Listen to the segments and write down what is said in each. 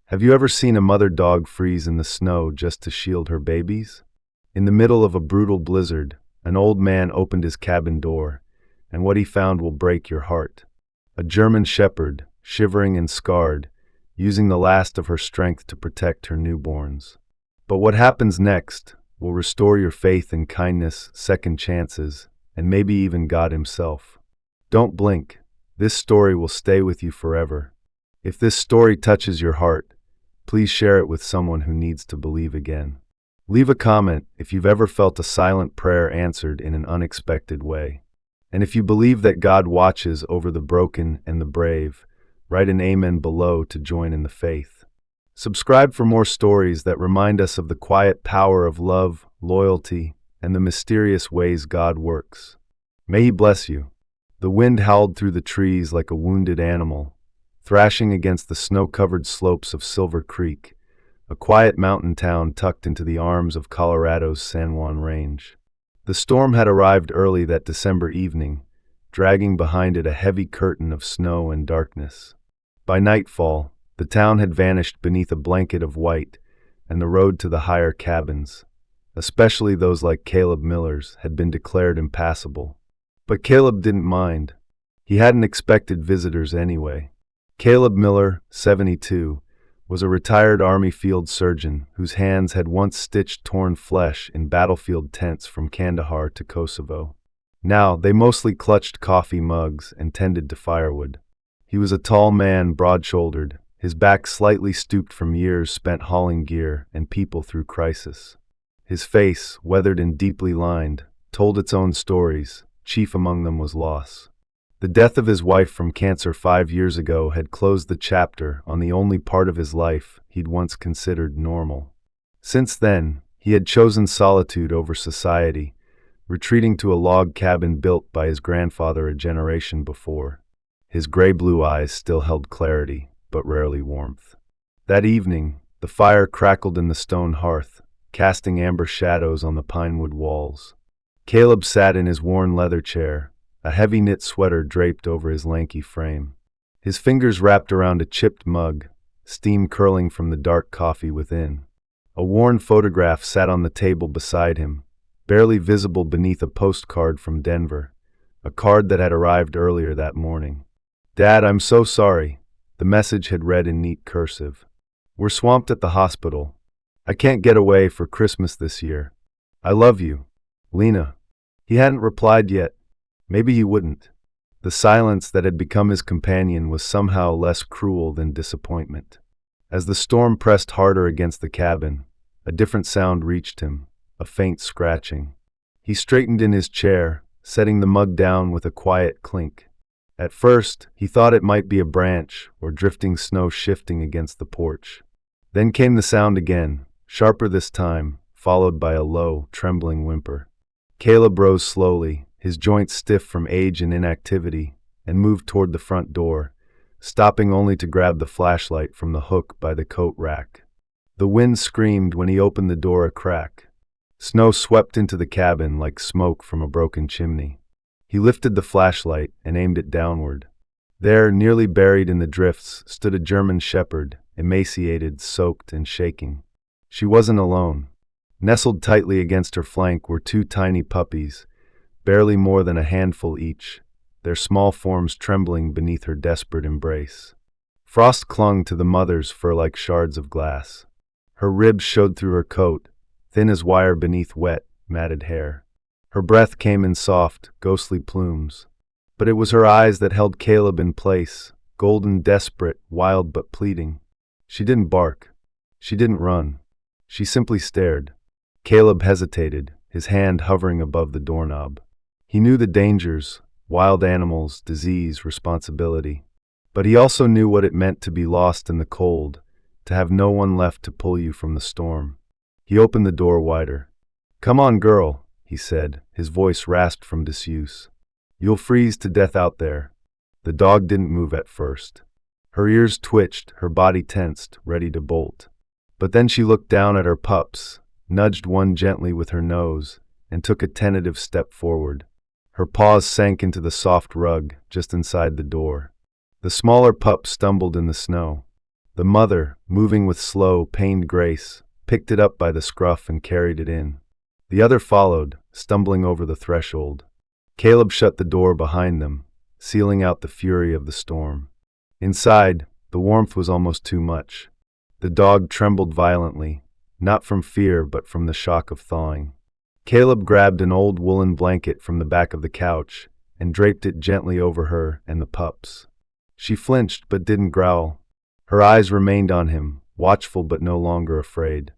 Have you ever seen a mother dog freeze in the snow just to shield her babies? In the middle of a brutal blizzard, an old man opened his cabin door, and what he found will break your heart. A German shepherd, shivering and scarred, using the last of her strength to protect her newborns. But what happens next will restore your faith in kindness, second chances, and maybe even God Himself. Don't blink. This story will stay with you forever. If this story touches your heart, please share it with someone who needs to believe again. Leave a comment if you've ever felt a silent prayer answered in an unexpected way. And if you believe that God watches over the broken and the brave, write an amen below to join in the faith. Subscribe for more stories that remind us of the quiet power of love, loyalty, and the mysterious ways God works. May He bless you. The wind howled through the trees like a wounded animal, thrashing against the snow-covered slopes of Silver Creek, a quiet mountain town tucked into the arms of Colorado's San Juan Range. The storm had arrived early that December evening, dragging behind it a heavy curtain of snow and darkness. By nightfall, the town had vanished beneath a blanket of white, and the road to the higher cabins, especially those like Caleb Miller's, had been declared impassable. But Caleb didn't mind. He hadn't expected visitors anyway. Caleb Miller, 72, was a retired Army field surgeon whose hands had once stitched torn flesh in battlefield tents from Kandahar to Kosovo. Now, they mostly clutched coffee mugs and tended to firewood. He was a tall man, broad-shouldered, his back slightly stooped from years spent hauling gear and people through crisis. His face, weathered and deeply lined, told its own stories. Chief among them was loss. The death of his wife from cancer 5 years ago had closed the chapter on the only part of his life he'd once considered normal. Since then, he had chosen solitude over society, retreating to a log cabin built by his grandfather a generation before. His gray-blue eyes still held clarity, but rarely warmth. That evening, the fire crackled in the stone hearth, casting amber shadows on the pinewood walls. Caleb sat in his worn leather chair, a heavy knit sweater draped over his lanky frame. His fingers wrapped around a chipped mug, steam curling from the dark coffee within. A worn photograph sat on the table beside him, barely visible beneath a postcard from Denver, a card that had arrived earlier that morning. "Dad, I'm so sorry," the message had read in neat cursive. "We're swamped at the hospital. I can't get away for Christmas this year. I love you, Lena." He hadn't replied yet. Maybe he wouldn't. The silence that had become his companion was somehow less cruel than disappointment. As the storm pressed harder against the cabin, a different sound reached him, a faint scratching. He straightened in his chair, setting the mug down with a quiet clink. At first, he thought it might be a branch or drifting snow shifting against the porch. Then came the sound again, sharper this time, followed by a low, trembling whimper. Caleb rose slowly, his joints stiff from age and inactivity, and moved toward the front door, stopping only to grab the flashlight from the hook by the coat rack. The wind screamed when he opened the door a crack. Snow swept into the cabin like smoke from a broken chimney. He lifted the flashlight and aimed it downward. There, nearly buried in the drifts, stood a German shepherd, emaciated, soaked, and shaking. She wasn't alone. Nestled tightly against her flank were 2 tiny puppies, barely more than a handful each, their small forms trembling beneath her desperate embrace. Frost clung to the mother's fur like shards of glass. Her ribs showed through her coat, thin as wire beneath wet, matted hair. Her breath came in soft, ghostly plumes. But it was her eyes that held Caleb in place, golden, desperate, wild but pleading. She didn't bark. She didn't run. She simply stared. Caleb hesitated, his hand hovering above the doorknob. He knew the dangers, wild animals, disease, responsibility. But he also knew what it meant to be lost in the cold, to have no one left to pull you from the storm. He opened the door wider. "Come on, girl," he said, his voice rasped from disuse. "You'll freeze to death out there." The dog didn't move at first. Her ears twitched, her body tensed, ready to bolt. But then she looked down at her pups, nudged one gently with her nose, and took a tentative step forward. Her paws sank into the soft rug just inside the door. The smaller pup stumbled in the snow. The mother, moving with slow, pained grace, picked it up by the scruff and carried it in. The other followed, stumbling over the threshold. Caleb shut the door behind them, sealing out the fury of the storm. Inside, the warmth was almost too much. The dog trembled violently, not from fear but from the shock of thawing. Caleb grabbed an old woolen blanket from the back of the couch and draped it gently over her and the pups. She flinched but didn't growl. Her eyes remained on him, watchful but no longer afraid.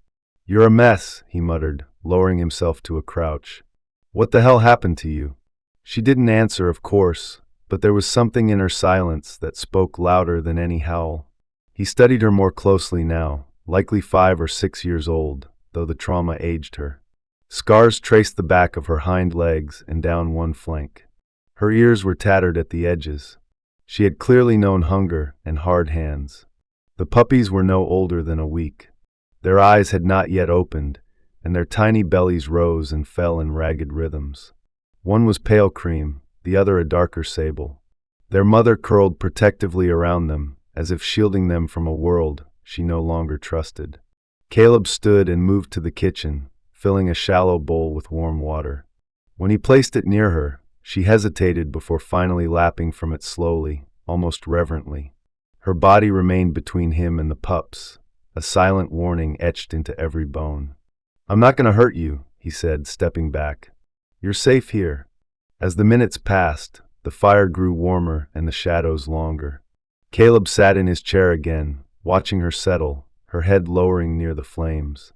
"You're a mess," he muttered, lowering himself to a crouch. "What the hell happened to you?" She didn't answer, of course, but there was something in her silence that spoke louder than any howl. He studied her more closely now, likely 5 or 6 years old, though the trauma aged her. Scars traced the back of her hind legs and down one flank. Her ears were tattered at the edges. She had clearly known hunger and hard hands. The puppies were no older than a week. Their eyes had not yet opened, and their tiny bellies rose and fell in ragged rhythms. One was pale cream, the other a darker sable. Their mother curled protectively around them, as if shielding them from a world she no longer trusted. Caleb stood and moved to the kitchen, filling a shallow bowl with warm water. When he placed it near her, she hesitated before finally lapping from it slowly, almost reverently. Her body remained between him and the pups, a silent warning etched into every bone. "I'm not going to hurt you," he said, stepping back. "You're safe here." As the minutes passed, the fire grew warmer and the shadows longer. Caleb sat in his chair again, watching her settle, her head lowering near the flames.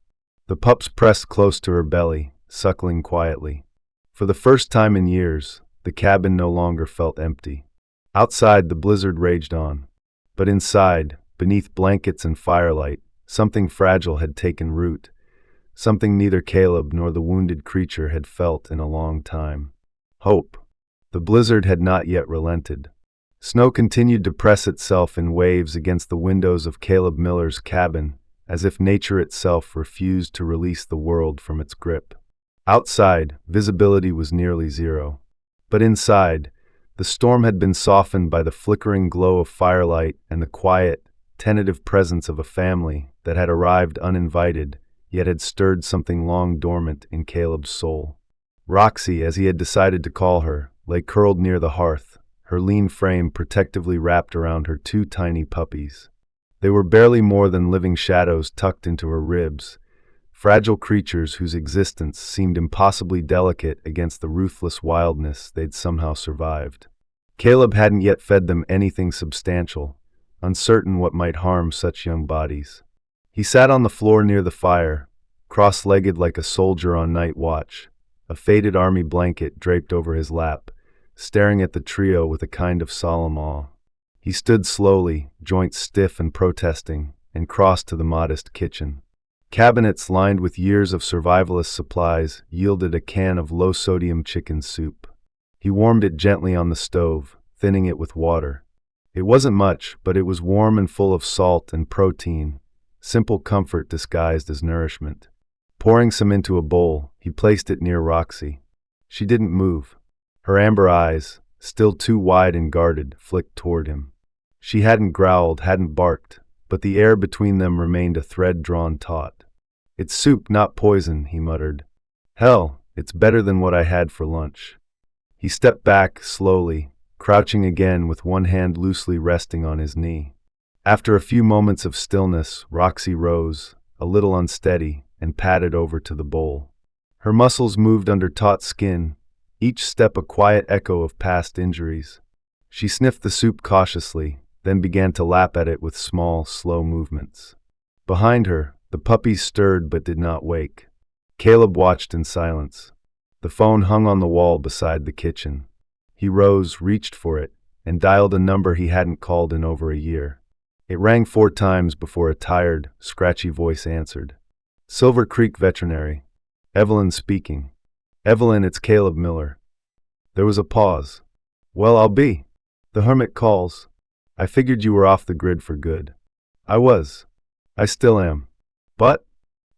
The pups pressed close to her belly, suckling quietly. For the first time in years, the cabin no longer felt empty. Outside, the blizzard raged on. But inside, beneath blankets and firelight, something fragile had taken root, something neither Caleb nor the wounded creature had felt in a long time. Hope. The blizzard had not yet relented. Snow continued to press itself in waves against the windows of Caleb Miller's cabin, as if nature itself refused to release the world from its grip. Outside, visibility was nearly zero. But inside, the storm had been softened by the flickering glow of firelight and the quiet, tentative presence of a family that had arrived uninvited, yet had stirred something long dormant in Caleb's soul. Roxy, as he had decided to call her, lay curled near the hearth, her lean frame protectively wrapped around her 2 tiny puppies. They were barely more than living shadows tucked into her ribs, fragile creatures whose existence seemed impossibly delicate against the ruthless wildness they'd somehow survived. Caleb hadn't yet fed them anything substantial, uncertain what might harm such young bodies. He sat on the floor near the fire, cross-legged like a soldier on night watch, a faded army blanket draped over his lap, staring at the trio with a kind of solemn awe. He stood slowly, joints stiff and protesting, and crossed to the modest kitchen. Cabinets lined with years of survivalist supplies yielded a can of low-sodium chicken soup. He warmed it gently on the stove, thinning it with water. It wasn't much, but it was warm and full of salt and protein, simple comfort disguised as nourishment. Pouring some into a bowl, he placed it near Roxy. She didn't move. Her amber eyes, still too wide and guarded, flicked toward him. She hadn't growled, hadn't barked, but the air between them remained a thread drawn taut. "It's soup, not poison," he muttered. "Hell, it's better than what I had for lunch." He stepped back, slowly, crouching again with one hand loosely resting on his knee. After a few moments of stillness, Roxy rose, a little unsteady, and padded over to the bowl. Her muscles moved under taut skin, each step a quiet echo of past injuries. She sniffed the soup cautiously, then began to lap at it with small, slow movements. Behind her, the puppies stirred but did not wake. Caleb watched in silence. The phone hung on the wall beside the kitchen. He rose, reached for it, and dialed a number he hadn't called in over a year. It rang 4 times before a tired, scratchy voice answered. "Silver Creek Veterinary. Evelyn speaking." "Evelyn, it's Caleb Miller." There was a pause. "Well, I'll be. The hermit calls. I figured you were off the grid for good." "I was. I still am. But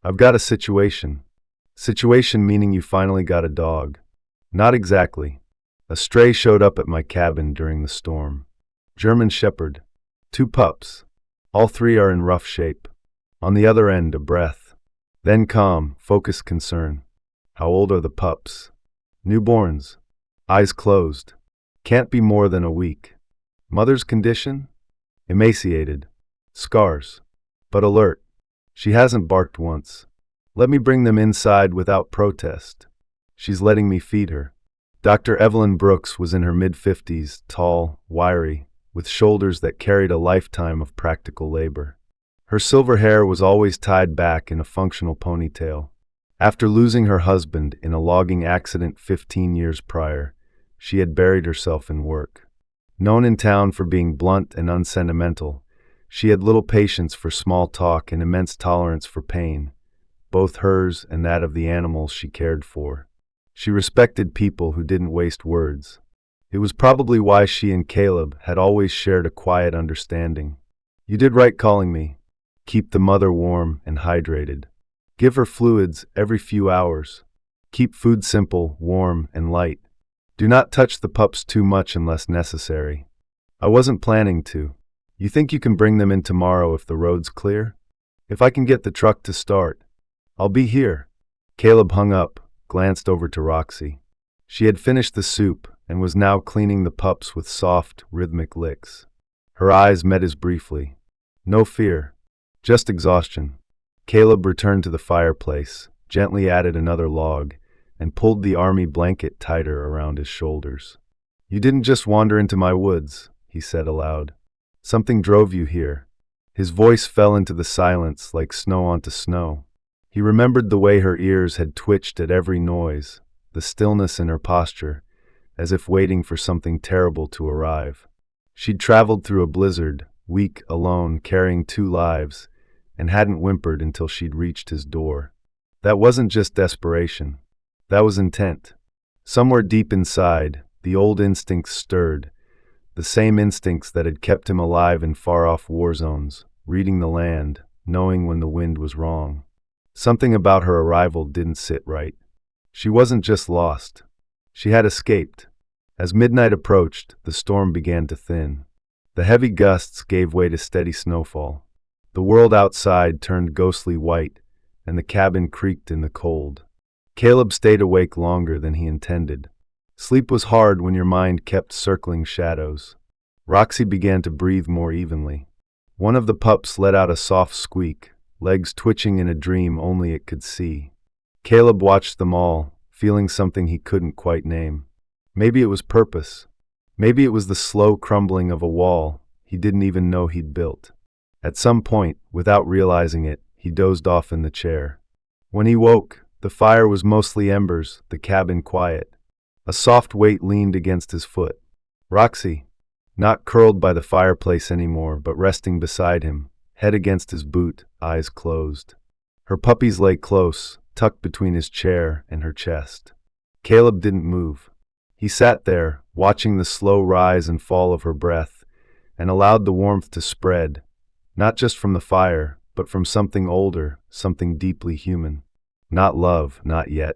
I've got a situation." "Situation meaning you finally got a dog." "Not exactly. A stray showed up at my cabin during the storm. German Shepherd. 2 pups. All three are in rough shape. On the other end, a breath. Then calm, focused concern. How old are the pups? Newborns. Eyes closed. Can't be more than a week. Mother's condition? Emaciated. Scars. But alert. She hasn't barked once. Let me bring them inside without protest. She's letting me feed her. Dr. Evelyn Brooks was in her mid-50s, tall, wiry, with shoulders that carried a lifetime of practical labor. Her silver hair was always tied back in a functional ponytail. After losing her husband in a logging accident 15 years prior, she had buried herself in work. Known in town for being blunt and unsentimental, she had little patience for small talk and immense tolerance for pain, both hers and that of the animals she cared for. She respected people who didn't waste words. It was probably why she and Caleb had always shared a quiet understanding. You did right calling me. Keep the mother warm and hydrated. Give her fluids every few hours. Keep food simple, warm, and light. Do not touch the pups too much unless necessary. I wasn't planning to. You think you can bring them in tomorrow if the road's clear? If I can get the truck to start, I'll be here. Caleb hung up, glanced over to Roxy. She had finished the soup and was now cleaning the pups with soft, rhythmic licks. Her eyes met his briefly. No fear, just exhaustion. Caleb returned to the fireplace, gently added another log, and pulled the army blanket tighter around his shoulders. You didn't just wander into my woods, he said aloud. Something drove you here. His voice fell into the silence like snow onto snow. He remembered the way her ears had twitched at every noise, the stillness in her posture, as if waiting for something terrible to arrive. She'd traveled through a blizzard, weak, alone, carrying 2 lives, and hadn't whimpered until she'd reached his door. That wasn't just desperation. That was intent. Somewhere deep inside, the old instincts stirred, the same instincts that had kept him alive in far-off war zones, reading the land, knowing when the wind was wrong. Something about her arrival didn't sit right. She wasn't just lost. She had escaped. As midnight approached, the storm began to thin. The heavy gusts gave way to steady snowfall. The world outside turned ghostly white, and the cabin creaked in the cold. Caleb stayed awake longer than he intended. Sleep was hard when your mind kept circling shadows. Roxy began to breathe more evenly. One of the pups let out a soft squeak, legs twitching in a dream only it could see. Caleb watched them all, feeling something he couldn't quite name. Maybe it was purpose. Maybe it was the slow crumbling of a wall he didn't even know he'd built. At some point, without realizing it, he dozed off in the chair. When he woke, the fire was mostly embers, the cabin quiet. A soft weight leaned against his foot. Roxy, not curled by the fireplace anymore, but resting beside him, head against his boot, eyes closed. Her puppies lay close, tucked between his chair and her chest. Caleb didn't move. He sat there, watching the slow rise and fall of her breath, and allowed the warmth to spread, not just from the fire, but from something older, something deeply human. Not love, not yet,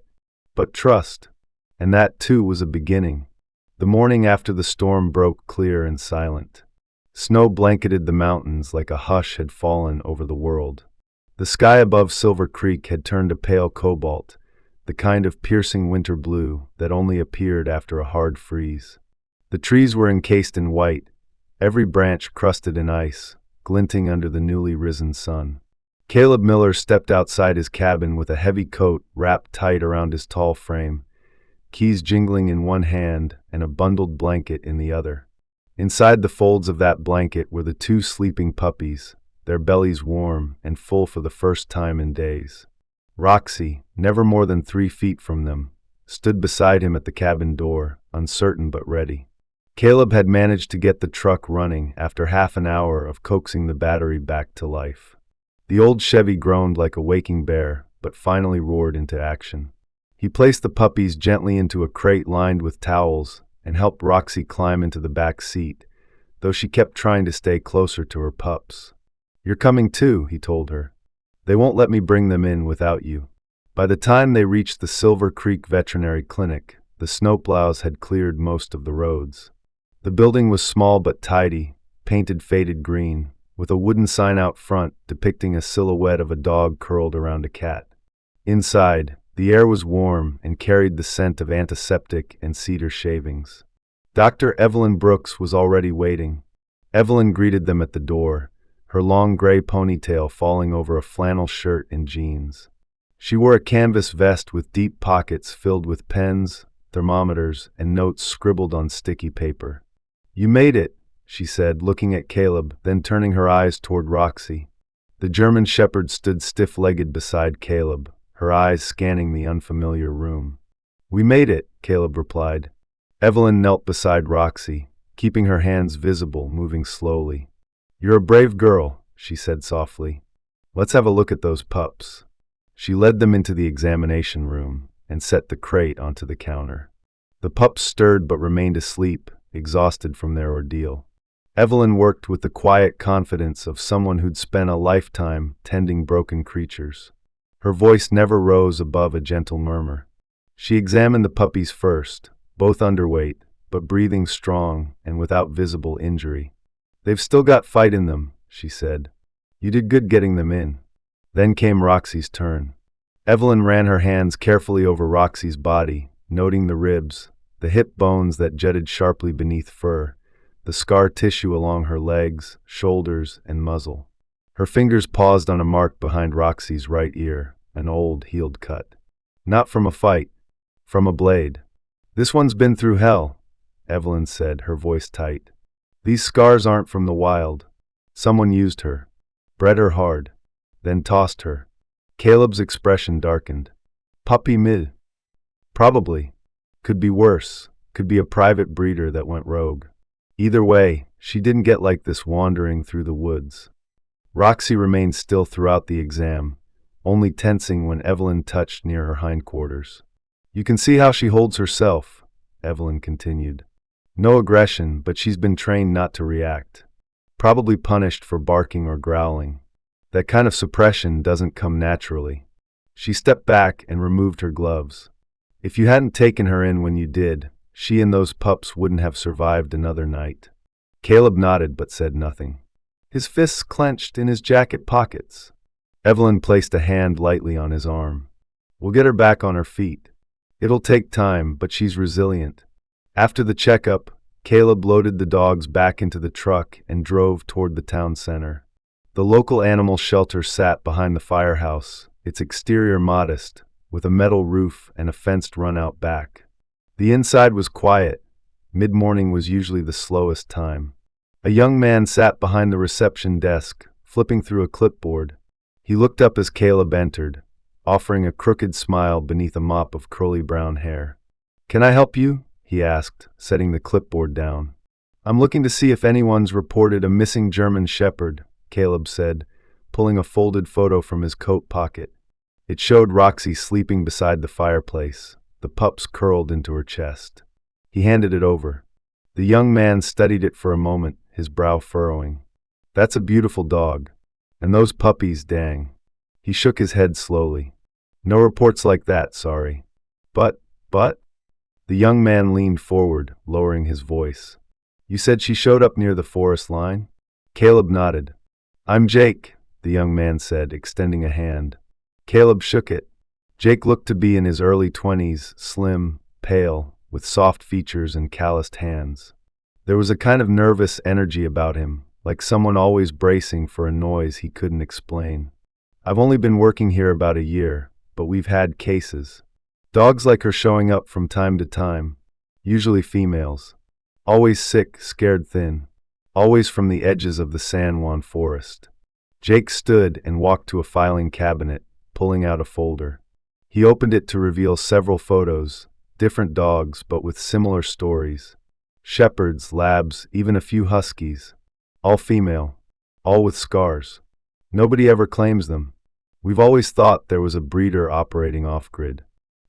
but trust. And that, too, was a beginning. The morning after the storm broke clear and silent. Snow blanketed the mountains like a hush had fallen over the world. The sky above Silver Creek had turned a pale cobalt, the kind of piercing winter blue that only appeared after a hard freeze. The trees were encased in white, every branch crusted in ice, glinting under the newly risen sun. Caleb Miller stepped outside his cabin with a heavy coat wrapped tight around his tall frame, keys jingling in one hand and a bundled blanket in the other. Inside the folds of that blanket were the 2 sleeping puppies, their bellies warm and full for the first time in days. Roxy, never more than 3 feet from them, stood beside him at the cabin door, uncertain but ready. Caleb had managed to get the truck running after half an hour of coaxing the battery back to life. The old Chevy groaned like a waking bear, but finally roared into action. He placed the puppies gently into a crate lined with towels and helped Roxy climb into the back seat, though she kept trying to stay closer to her pups. "You're coming too," he told her. "They won't let me bring them in without you." By the time they reached the Silver Creek Veterinary Clinic, the snowplows had cleared most of the roads. The building was small but tidy, painted faded green, with a wooden sign out front depicting a silhouette of a dog curled around a cat. Inside, the air was warm and carried the scent of antiseptic and cedar shavings. Dr. Evelyn Brooks was already waiting. Evelyn greeted them at the door, her long gray ponytail falling over a flannel shirt and jeans. She wore a canvas vest with deep pockets filled with pens, thermometers, and notes scribbled on sticky paper. "You made it," she said, looking at Caleb, then turning her eyes toward Roxy. The German shepherd stood stiff-legged beside Caleb, her eyes scanning the unfamiliar room. "We made it," Caleb replied. Evelyn knelt beside Roxy, keeping her hands visible, moving slowly. "You're a brave girl," she said softly. "Let's have a look at those pups." She led them into the examination room and set the crate onto the counter. The pups stirred but remained asleep, exhausted from their ordeal. Evelyn worked with the quiet confidence of someone who'd spent a lifetime tending broken creatures. Her voice never rose above a gentle murmur. She examined the puppies first, both underweight, but breathing strong and without visible injury. "They've still got fight in them," she said. "You did good getting them in." Then came Roxy's turn. Evelyn ran her hands carefully over Roxy's body, noting the ribs, the hip bones that jutted sharply beneath fur, the scar tissue along her legs, shoulders, and muzzle. Her fingers paused on a mark behind Roxy's right ear, an old, healed cut. "Not from a fight, from a blade." "This one's been through hell," Evelyn said, her voice tight. "These scars aren't from the wild. Someone used her, bred her hard, then tossed her." Caleb's expression darkened. "Puppy mid." "Probably. Could be worse. Could be a private breeder that went rogue. Either way, she didn't get like this wandering through the woods." Roxy remained still throughout the exam, only tensing when Evelyn touched near her hindquarters. "You can see how she holds herself," Evelyn continued. "No aggression, but she's been trained not to react. Probably punished for barking or growling. That kind of suppression doesn't come naturally." She stepped back and removed her gloves. "If you hadn't taken her in when you did, she and those pups wouldn't have survived another night." Caleb nodded but said nothing, his fists clenched in his jacket pockets. Evelyn placed a hand lightly on his arm. "We'll get her back on her feet. It'll take time, but she's resilient." After the checkup, Caleb loaded the dogs back into the truck and drove toward the town center. The local animal shelter sat behind the firehouse, its exterior modest, with a metal roof and a fenced run out back. The inside was quiet. Mid-morning was usually the slowest time. A young man sat behind the reception desk, flipping through a clipboard. He looked up as Caleb entered, offering a crooked smile beneath a mop of curly brown hair. "Can I help you?" he asked, setting the clipboard down. "I'm looking to see if anyone's reported a missing German shepherd," Caleb said, pulling a folded photo from his coat pocket. It showed Roxy sleeping beside the fireplace, the pups curled into her chest. He handed it over. The young man studied it for a moment, his brow furrowing. "That's a beautiful dog. And those puppies, dang." He shook his head slowly. "No reports like that, sorry." But? The young man leaned forward, lowering his voice. "You said she showed up near the forest line?" Caleb nodded. "I'm Jake," the young man said, extending a hand. Caleb shook it. Jake looked to be in his early 20s, slim, pale, with soft features and calloused hands. There was a kind of nervous energy about him, like someone always bracing for a noise he couldn't explain. "I've only been working here about a year, but we've had cases. Dogs like her showing up from time to time, usually females. Always sick, scared thin. Always from the edges of the San Juan forest." Jake stood and walked to a filing cabinet, pulling out a folder. He opened it to reveal several photos, different dogs but with similar stories. Shepherds, labs, even a few huskies. All female. All with scars. Nobody ever claims them. We've always thought there was a breeder operating off-grid.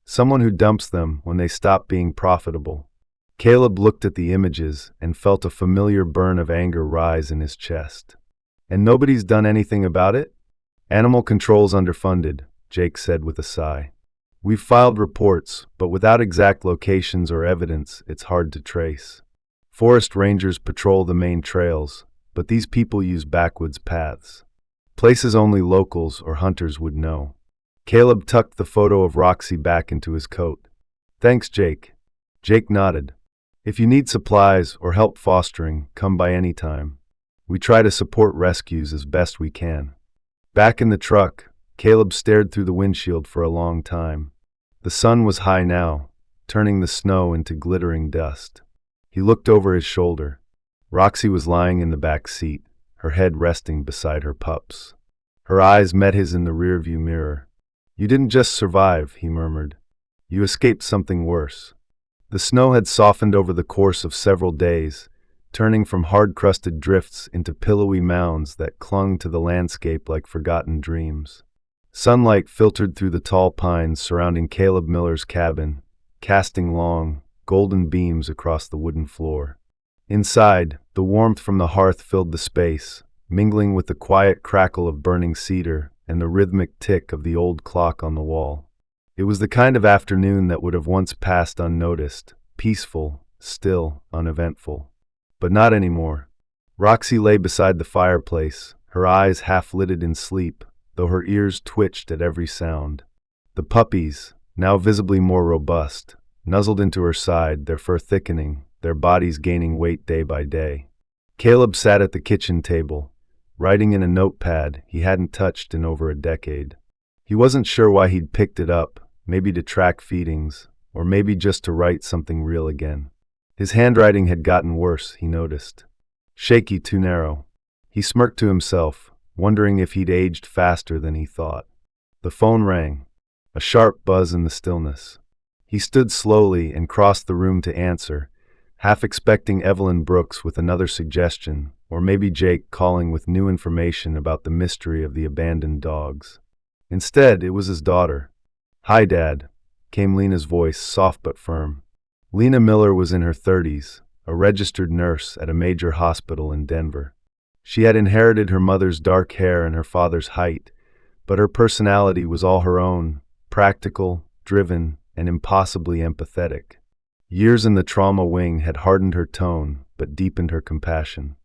Someone who dumps them when they stop being profitable. Caleb looked at the images and felt a familiar burn of anger rise in his chest. "And nobody's done anything about it?" "Animal control's underfunded," Jake said with a sigh. "We've filed reports, but without exact locations or evidence, it's hard to trace. Forest rangers patrol the main trails, but these people use backwoods paths. Places only locals or hunters would know. Caleb tucked the photo of Roxy back into his coat. Thanks, Jake. Jake nodded. If you need supplies or help fostering, come by any time. We try to support rescues as best we can. Back in the truck, Caleb stared through the windshield for a long time. The sun was high now, turning the snow into glittering dust. He looked over his shoulder. Roxy was lying in the back seat, her head resting beside her pups. Her eyes met his in the rearview mirror. You didn't just survive, he murmured. You escaped something worse. The snow had softened over the course of several days, turning from hard-crusted drifts into pillowy mounds that clung to the landscape like forgotten dreams. Sunlight filtered through the tall pines surrounding Caleb Miller's cabin, casting long, golden beams across the wooden floor. Inside, the warmth from the hearth filled the space, mingling with the quiet crackle of burning cedar and the rhythmic tick of the old clock on the wall. It was the kind of afternoon that would have once passed unnoticed, peaceful, still, uneventful. But not anymore. Roxy lay beside the fireplace, her eyes half-lidded in sleep, though her ears twitched at every sound. The puppies, now visibly more robust, nuzzled into her side, their fur thickening, their bodies gaining weight day by day. Caleb sat at the kitchen table, writing in a notepad he hadn't touched in over a decade. He wasn't sure why he'd picked it up, maybe to track feedings, or maybe just to write something real again. His handwriting had gotten worse, he noticed. Shaky, too narrow. He smirked to himself, wondering if he'd aged faster than he thought. The phone rang, a sharp buzz in the stillness. He stood slowly and crossed the room to answer, half expecting Evelyn Brooks with another suggestion, or maybe Jake calling with new information about the mystery of the abandoned dogs. Instead, it was his daughter. "Hi, Dad," came Lena's voice, soft but firm. Lena Miller was in her 30s, a registered nurse at a major hospital in Denver. She had inherited her mother's dark hair and her father's height, but her personality was all her own, practical, driven, and impossibly empathetic. Years in the trauma wing had hardened her tone, but deepened her compassion.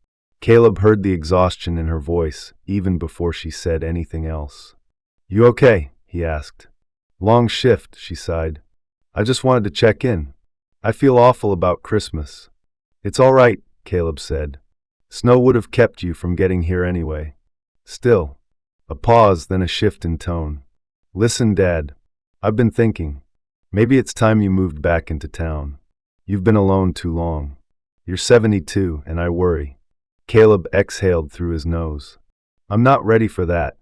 Caleb heard the exhaustion in her voice, even before she said anything else. "You okay?" he asked. "Long shift," she sighed. "I just wanted to check in. I feel awful about Christmas." "It's all right," Caleb said. "Snow would have kept you from getting here anyway." Still. A pause, then a shift in tone. "Listen, Dad. I've been thinking. Maybe it's time you moved back into town. You've been alone too long. You're 72, and I worry." Caleb exhaled through his nose. "I'm not ready for that.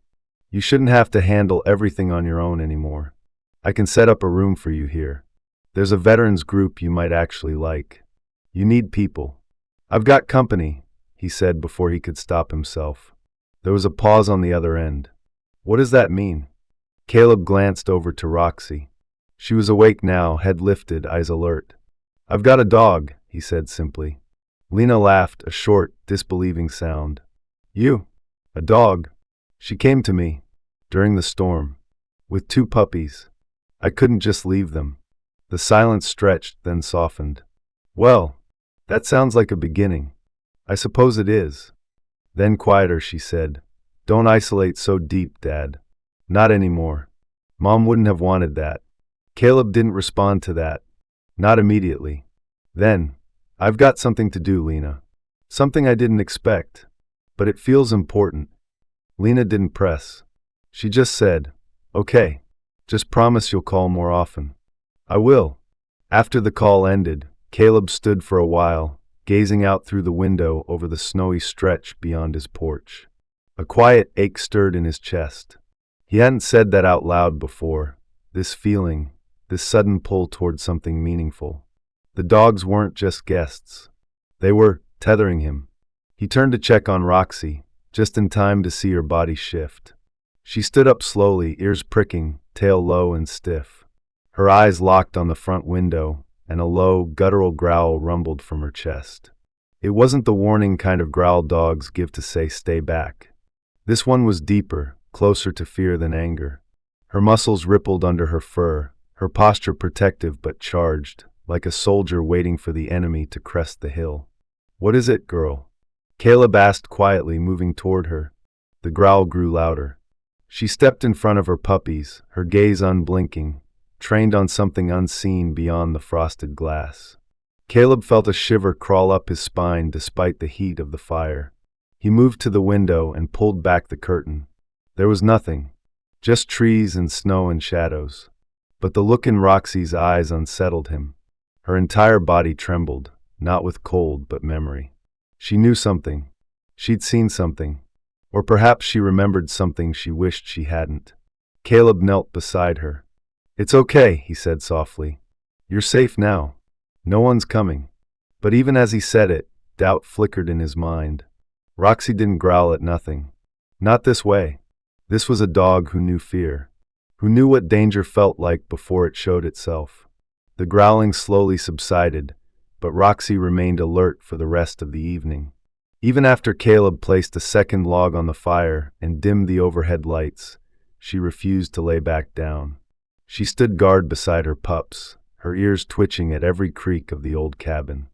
You shouldn't have to handle everything on your own anymore. I can set up a room for you here. There's a veterans group you might actually like. You need people." "I've got company," he said before he could stop himself. There was a pause on the other end. "What does that mean?" Caleb glanced over to Roxy. She was awake now, head lifted, eyes alert. "I've got a dog," he said simply. Lena laughed, a short, disbelieving sound. "You? A dog?" "She came to me, during the storm, with 2 puppies. I couldn't just leave them." The silence stretched, then softened. "Well, that sounds like a beginning. I suppose it is." Then quieter, she said, "Don't isolate so deep, Dad. Not anymore. Mom wouldn't have wanted that." Caleb didn't respond to that. Not immediately. Then, "I've got something to do, Lena. Something I didn't expect. But it feels important." Lena didn't press. She just said, "Okay. Just promise you'll call more often." "I will." After the call ended, Caleb stood for a while, gazing out through the window over the snowy stretch beyond his porch. A quiet ache stirred in his chest. He hadn't said that out loud before, this feeling, this sudden pull toward something meaningful. The dogs weren't just guests. They were tethering him. He turned to check on Roxy, just in time to see her body shift. She stood up slowly, ears pricking, tail low and stiff. Her eyes locked on the front window, and a low, guttural growl rumbled from her chest. It wasn't the warning kind of growl dogs give to say stay back. This one was deeper, closer to fear than anger. Her muscles rippled under her fur, her posture protective but charged, like a soldier waiting for the enemy to crest the hill. "What is it, girl?" Caleb asked quietly, moving toward her. The growl grew louder. She stepped in front of her puppies, her gaze unblinking, trained on something unseen beyond the frosted glass. Caleb felt a shiver crawl up his spine despite the heat of the fire. He moved to the window and pulled back the curtain. There was nothing, just trees and snow and shadows. But the look in Roxy's eyes unsettled him. Her entire body trembled, not with cold but memory. She knew something. She'd seen something. Or perhaps she remembered something she wished she hadn't. Caleb knelt beside her. "It's okay," he said softly. "You're safe now. No one's coming." But even as he said it, doubt flickered in his mind. Roxy didn't growl at nothing. Not this way. This was a dog who knew fear, who knew what danger felt like before it showed itself. The growling slowly subsided, but Roxy remained alert for the rest of the evening. Even after Caleb placed a second log on the fire and dimmed the overhead lights, she refused to lay back down. She stood guard beside her pups, her ears twitching at every creak of the old cabin.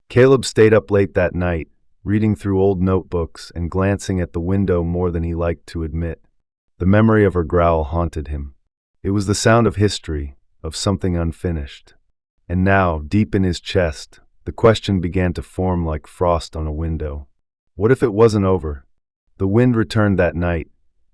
Caleb stayed up late that night, reading through old notebooks and glancing at the window more than he liked to admit. The memory of her growl haunted him. It was the sound of history, of something unfinished. And now, deep in his chest, the question began to form like frost on a window. What if it wasn't over? The wind returned that night,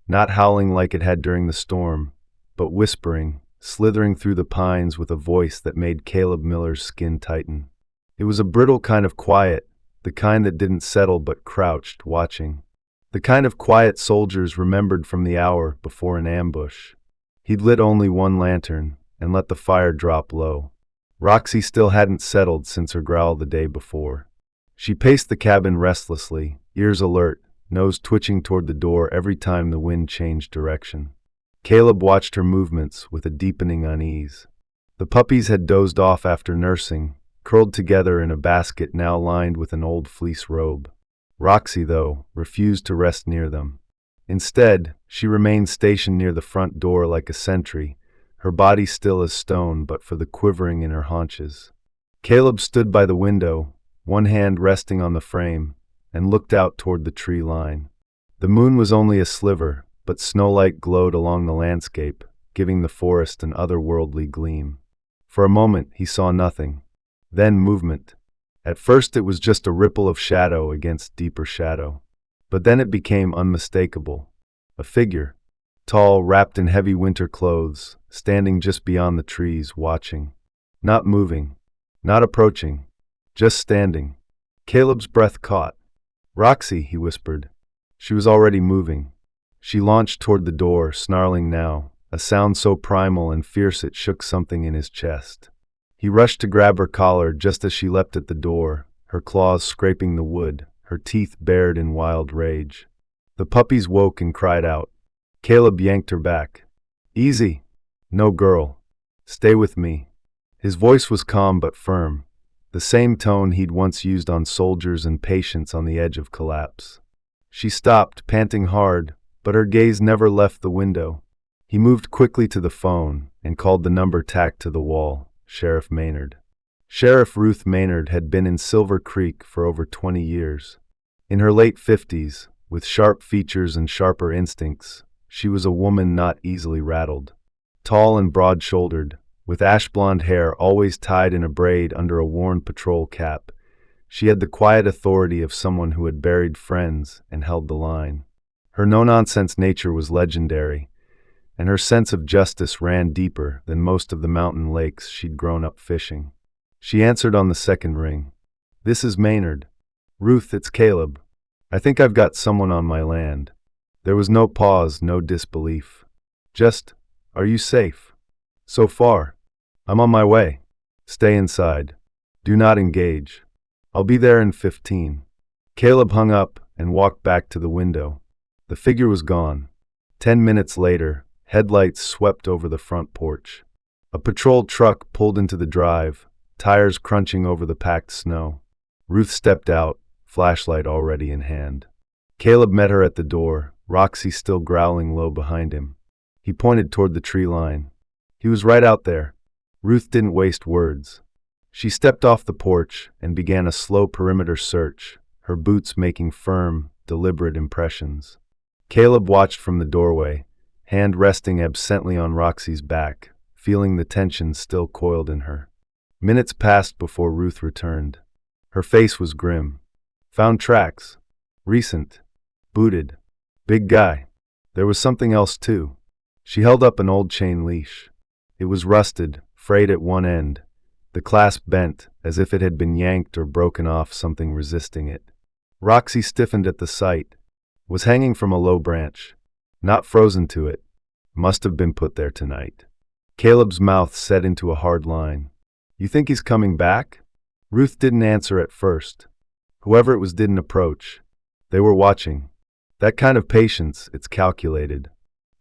not howling like it had during the storm, but whispering, slithering through the pines with a voice that made Caleb Miller's skin tighten. It was a brittle kind of quiet, the kind that didn't settle but crouched, watching. The kind of quiet soldiers remembered from the hour before an ambush. He'd lit only one lantern and let the fire drop low. Roxy still hadn't settled since her growl the day before. She paced the cabin restlessly, ears alert, nose twitching toward the door every time the wind changed direction. Caleb watched her movements with a deepening unease. The puppies had dozed off after nursing, curled together in a basket now lined with an old fleece robe. Roxy, though, refused to rest near them. Instead, she remained stationed near the front door like a sentry, her body still as stone but for the quivering in her haunches. Caleb stood by the window, one hand resting on the frame, and looked out toward the tree line. The moon was only a sliver, but snowlight glowed along the landscape, giving the forest an otherworldly gleam. For a moment he saw nothing. Then movement. At first it was just a ripple of shadow against deeper shadow. But then it became unmistakable. A figure, tall, wrapped in heavy winter clothes, standing just beyond the trees, watching. Not moving, not approaching, just standing. Caleb's breath caught. "Roxy," he whispered. She was already moving. She launched toward the door, snarling now, a sound so primal and fierce it shook something in his chest. He rushed to grab her collar just as she leapt at the door, her claws scraping the wood, her teeth bared in wild rage. The puppies woke and cried out. Caleb yanked her back. "Easy. No, girl. Stay with me." His voice was calm but firm, the same tone he'd once used on soldiers and patients on the edge of collapse. She stopped, panting hard, but her gaze never left the window. He moved quickly to the phone and called the number tacked to the wall, Sheriff Maynard. Sheriff Ruth Maynard had been in Silver Creek for over 20 years. In her late 50s, with sharp features and sharper instincts, she was a woman not easily rattled. Tall and broad-shouldered, with ash-blonde hair always tied in a braid under a worn patrol cap, she had the quiet authority of someone who had buried friends and held the line. Her no-nonsense nature was legendary, and her sense of justice ran deeper than most of the mountain lakes she'd grown up fishing. She answered on the second ring. "This is Maynard. Ruth, it's Caleb. I think I've got someone on my land." There was no pause, no disbelief. Just, "Are you safe?" "So far. I'm on my way. Stay inside. Do not engage. I'll be there in 15. Caleb hung up and walked back to the window. The figure was gone. 10 minutes later, headlights swept over the front porch. A patrol truck pulled into the drive, tires crunching over the packed snow. Ruth stepped out, flashlight already in hand. Caleb met her at the door, Roxy still growling low behind him. He pointed toward the tree line. He was right out there. Ruth didn't waste words. She stepped off the porch and began a slow perimeter search, her boots making firm, deliberate impressions. Caleb watched from the doorway, hand resting absently on Roxy's back, feeling the tension still coiled in her. Minutes passed before Ruth returned. Her face was grim. Found tracks. Recent. Booted. Big guy. There was something else too. She held up an old chain leash. It was rusted, frayed at one end, the clasp bent, as if it had been yanked or broken off something resisting it. Roxy stiffened at the sight. Was hanging from a low branch. Not frozen to it. Must have been put there tonight. Caleb's mouth set into a hard line. You think he's coming back? Ruth didn't answer at first. Whoever it was didn't approach. They were watching. That kind of patience, it's calculated.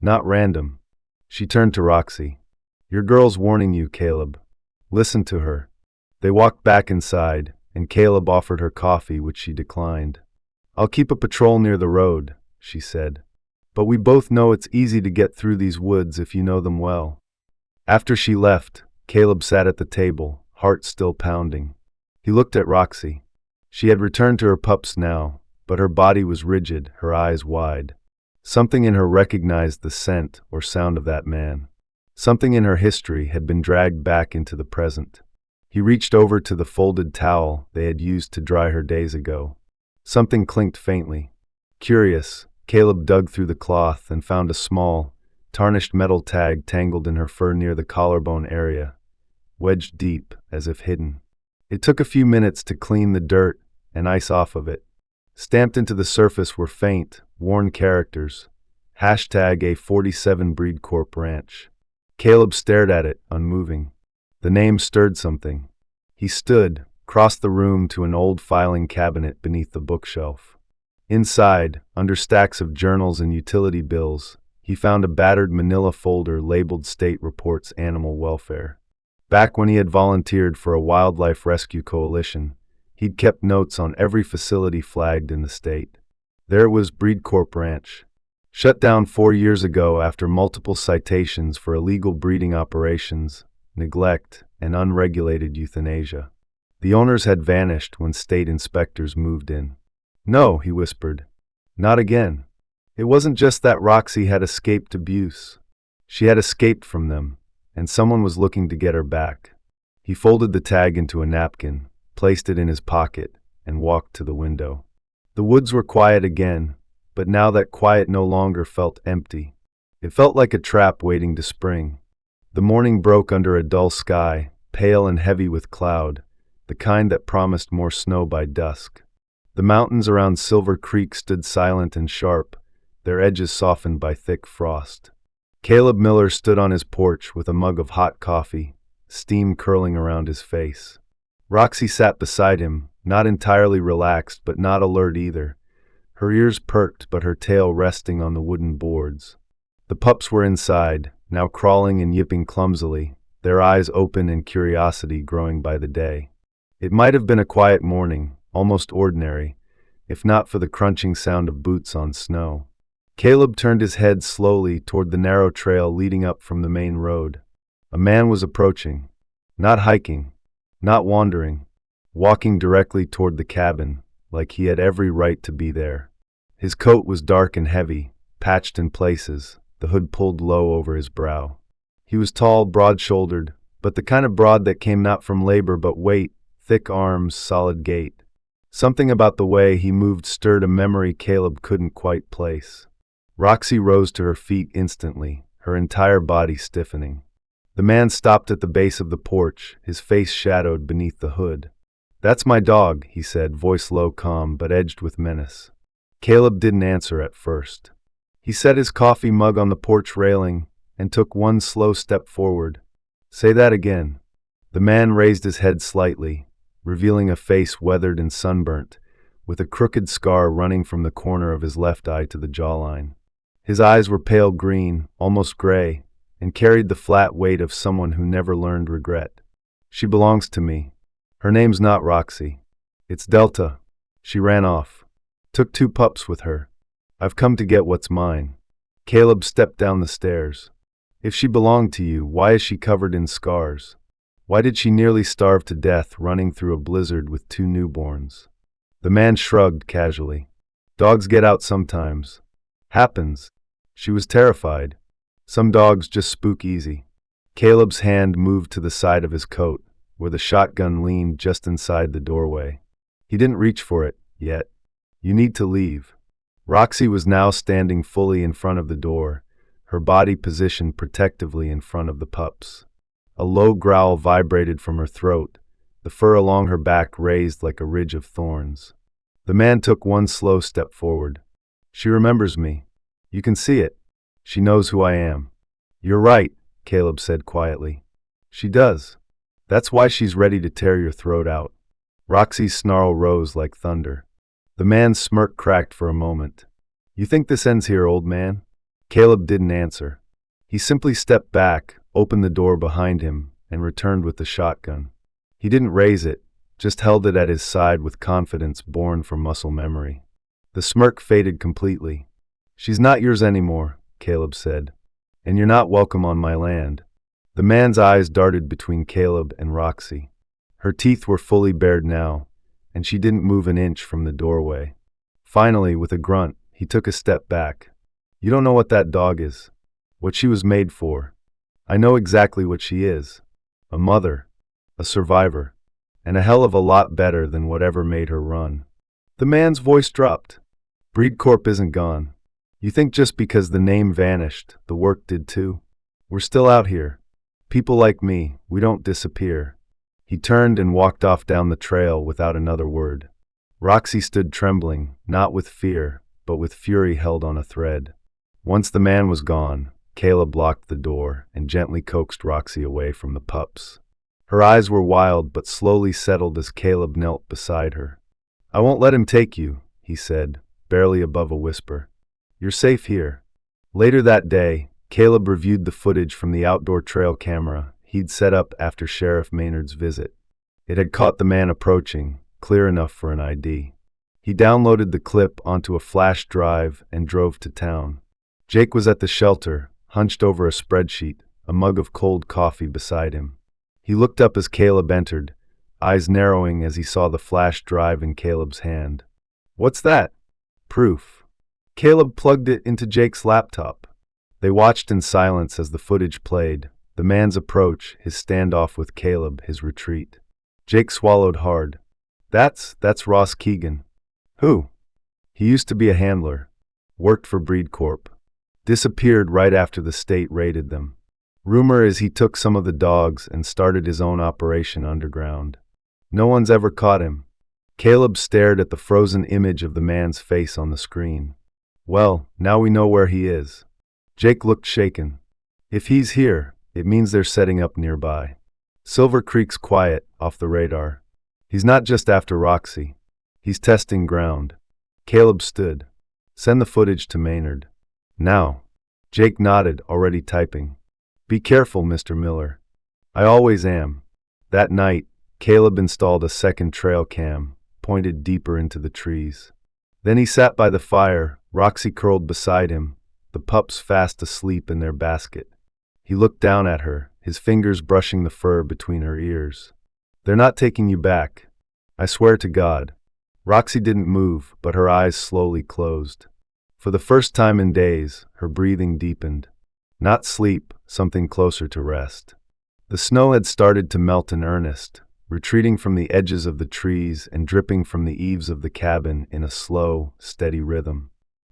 Not random. She turned to Roxy. Your girl's warning you, Caleb. Listen to her. They walked back inside, and Caleb offered her coffee, which she declined. I'll keep a patrol near the road, she said. But we both know it's easy to get through these woods if you know them well. After she left, Caleb sat at the table, heart still pounding. He looked at Roxy. She had returned to her pups now, but her body was rigid, her eyes wide. Something in her recognized the scent or sound of that man. Something in her history had been dragged back into the present. He reached over to the folded towel they had used to dry her days ago. Something clinked faintly. Curious, Caleb dug through the cloth and found a small, tarnished metal tag tangled in her fur near the collarbone area, wedged deep, as if hidden. It took a few minutes to clean the dirt and ice off of it. Stamped into the surface were faint, worn characters. #A47 Breed Corp Ranch. Caleb stared at it, unmoving. The name stirred something. He stood, crossed the room to an old filing cabinet beneath the bookshelf. Inside, under stacks of journals and utility bills, he found a battered manila folder labeled State Reports Animal Welfare. Back when he had volunteered for a wildlife rescue coalition, he'd kept notes on every facility flagged in the state. There it was, Breed Corp Ranch. Shut down 4 years ago after multiple citations for illegal breeding operations, neglect, and unregulated euthanasia. The owners had vanished when state inspectors moved in. No, he whispered. Not again. It wasn't just that Roxy had escaped abuse. She had escaped from them, and someone was looking to get her back. He folded the tag into a napkin, placed it in his pocket, and walked to the window. The woods were quiet again, but now that quiet no longer felt empty. It felt like a trap waiting to spring. The morning broke under a dull sky, pale and heavy with cloud, the kind that promised more snow by dusk. The mountains around Silver Creek stood silent and sharp, their edges softened by thick frost. Caleb Miller stood on his porch with a mug of hot coffee, steam curling around his face. Roxy sat beside him, not entirely relaxed but not alert either, her ears perked but her tail resting on the wooden boards. The pups were inside, now crawling and yipping clumsily, their eyes open and curiosity growing by the day. It might have been a quiet morning, almost ordinary, if not for the crunching sound of boots on snow. Caleb turned his head slowly toward the narrow trail leading up from the main road. A man was approaching. Not hiking, not wandering, walking directly toward the cabin, like he had every right to be there. His coat was dark and heavy, patched in places, the hood pulled low over his brow. He was tall, broad-shouldered, but the kind of broad that came not from labor but weight, thick arms, solid gait. Something about the way he moved stirred a memory Caleb couldn't quite place. Roxy rose to her feet instantly, her entire body stiffening. The man stopped at the base of the porch, his face shadowed beneath the hood. "That's my dog," he said, voice low, calm, but edged with menace. Caleb didn't answer at first. He set his coffee mug on the porch railing and took one slow step forward. "Say that again." The man raised his head slightly, revealing a face weathered and sunburnt, with a crooked scar running from the corner of his left eye to the jawline. His eyes were pale green, almost gray, and carried the flat weight of someone who never learned regret. "She belongs to me. Her name's not Roxy. It's Delta. She ran off. Took 2 pups with her. I've come to get what's mine." Caleb stepped down the stairs. "If she belonged to you, why is she covered in scars? Why did she nearly starve to death running through a blizzard with 2 newborns?" The man shrugged casually. Dogs get out sometimes. Happens. She was terrified. Some dogs just spook easy. Caleb's hand moved to the side of his coat, where the shotgun leaned just inside the doorway. He didn't reach for it, yet. You need to leave. Roxy was now standing fully in front of the door, her body positioned protectively in front of the pups. A low growl vibrated from her throat, the fur along her back raised like a ridge of thorns. The man took one slow step forward. She remembers me. You can see it. She knows who I am. You're right, Caleb said quietly. She does. That's why she's ready to tear your throat out. Roxy's snarl rose like thunder. The man's smirk cracked for a moment. You think this ends here, old man? Caleb didn't answer. He simply stepped back, opened the door behind him, and returned with the shotgun. He didn't raise it, just held it at his side with confidence born from muscle memory. The smirk faded completely. She's not yours anymore, Caleb said. And you're not welcome on my land. The man's eyes darted between Caleb and Roxy. Her teeth were fully bared now, and she didn't move an inch from the doorway. Finally, with a grunt, he took a step back. You don't know what that dog is. What she was made for. I know exactly what she is. A mother. A survivor. And a hell of a lot better than whatever made her run. The man's voice dropped. Breed Corp isn't gone. You think just because the name vanished, the work did too? We're still out here. People like me, we don't disappear. He turned and walked off down the trail without another word. Roxy stood trembling, not with fear, but with fury held on a thread. Once the man was gone, Caleb locked the door and gently coaxed Roxy away from the pups. Her eyes were wild but slowly settled as Caleb knelt beside her. I won't let him take you, he said, barely above a whisper. You're safe here. Later that day, Caleb reviewed the footage from the outdoor trail camera he'd set up after Sheriff Maynard's visit. It had caught the man approaching, clear enough for an ID. He downloaded the clip onto a flash drive and drove to town. Jake was at the shelter, hunched over a spreadsheet, a mug of cold coffee beside him. He looked up as Caleb entered, eyes narrowing as he saw the flash drive in Caleb's hand. What's that? Proof. Caleb plugged it into Jake's laptop. They watched in silence as the footage played, the man's approach, his standoff with Caleb, his retreat. Jake swallowed hard. That's Ross Keegan. Who? He used to be a handler. Worked for Breed Corp. Disappeared right after the state raided them. Rumor is he took some of the dogs and started his own operation underground. No one's ever caught him. Caleb stared at the frozen image of the man's face on the screen. Well, now we know where he is. Jake looked shaken. If he's here, it means they're setting up nearby. Silver Creek's quiet, off the radar. He's not just after Roxy. He's testing ground. Caleb stood. Send the footage to Maynard. Now. Jake nodded, already typing. Be careful, Mr. Miller. I always am. That night, Caleb installed a second trail cam, pointed deeper into the trees. Then he sat by the fire, Roxy curled beside him, the pups fast asleep in their basket. He looked down at her, his fingers brushing the fur between her ears. They're not taking you back. I swear to God. Roxy didn't move, but her eyes slowly closed. For the first time in days, her breathing deepened. Not sleep, something closer to rest. The snow had started to melt in earnest, retreating from the edges of the trees and dripping from the eaves of the cabin in a slow, steady rhythm.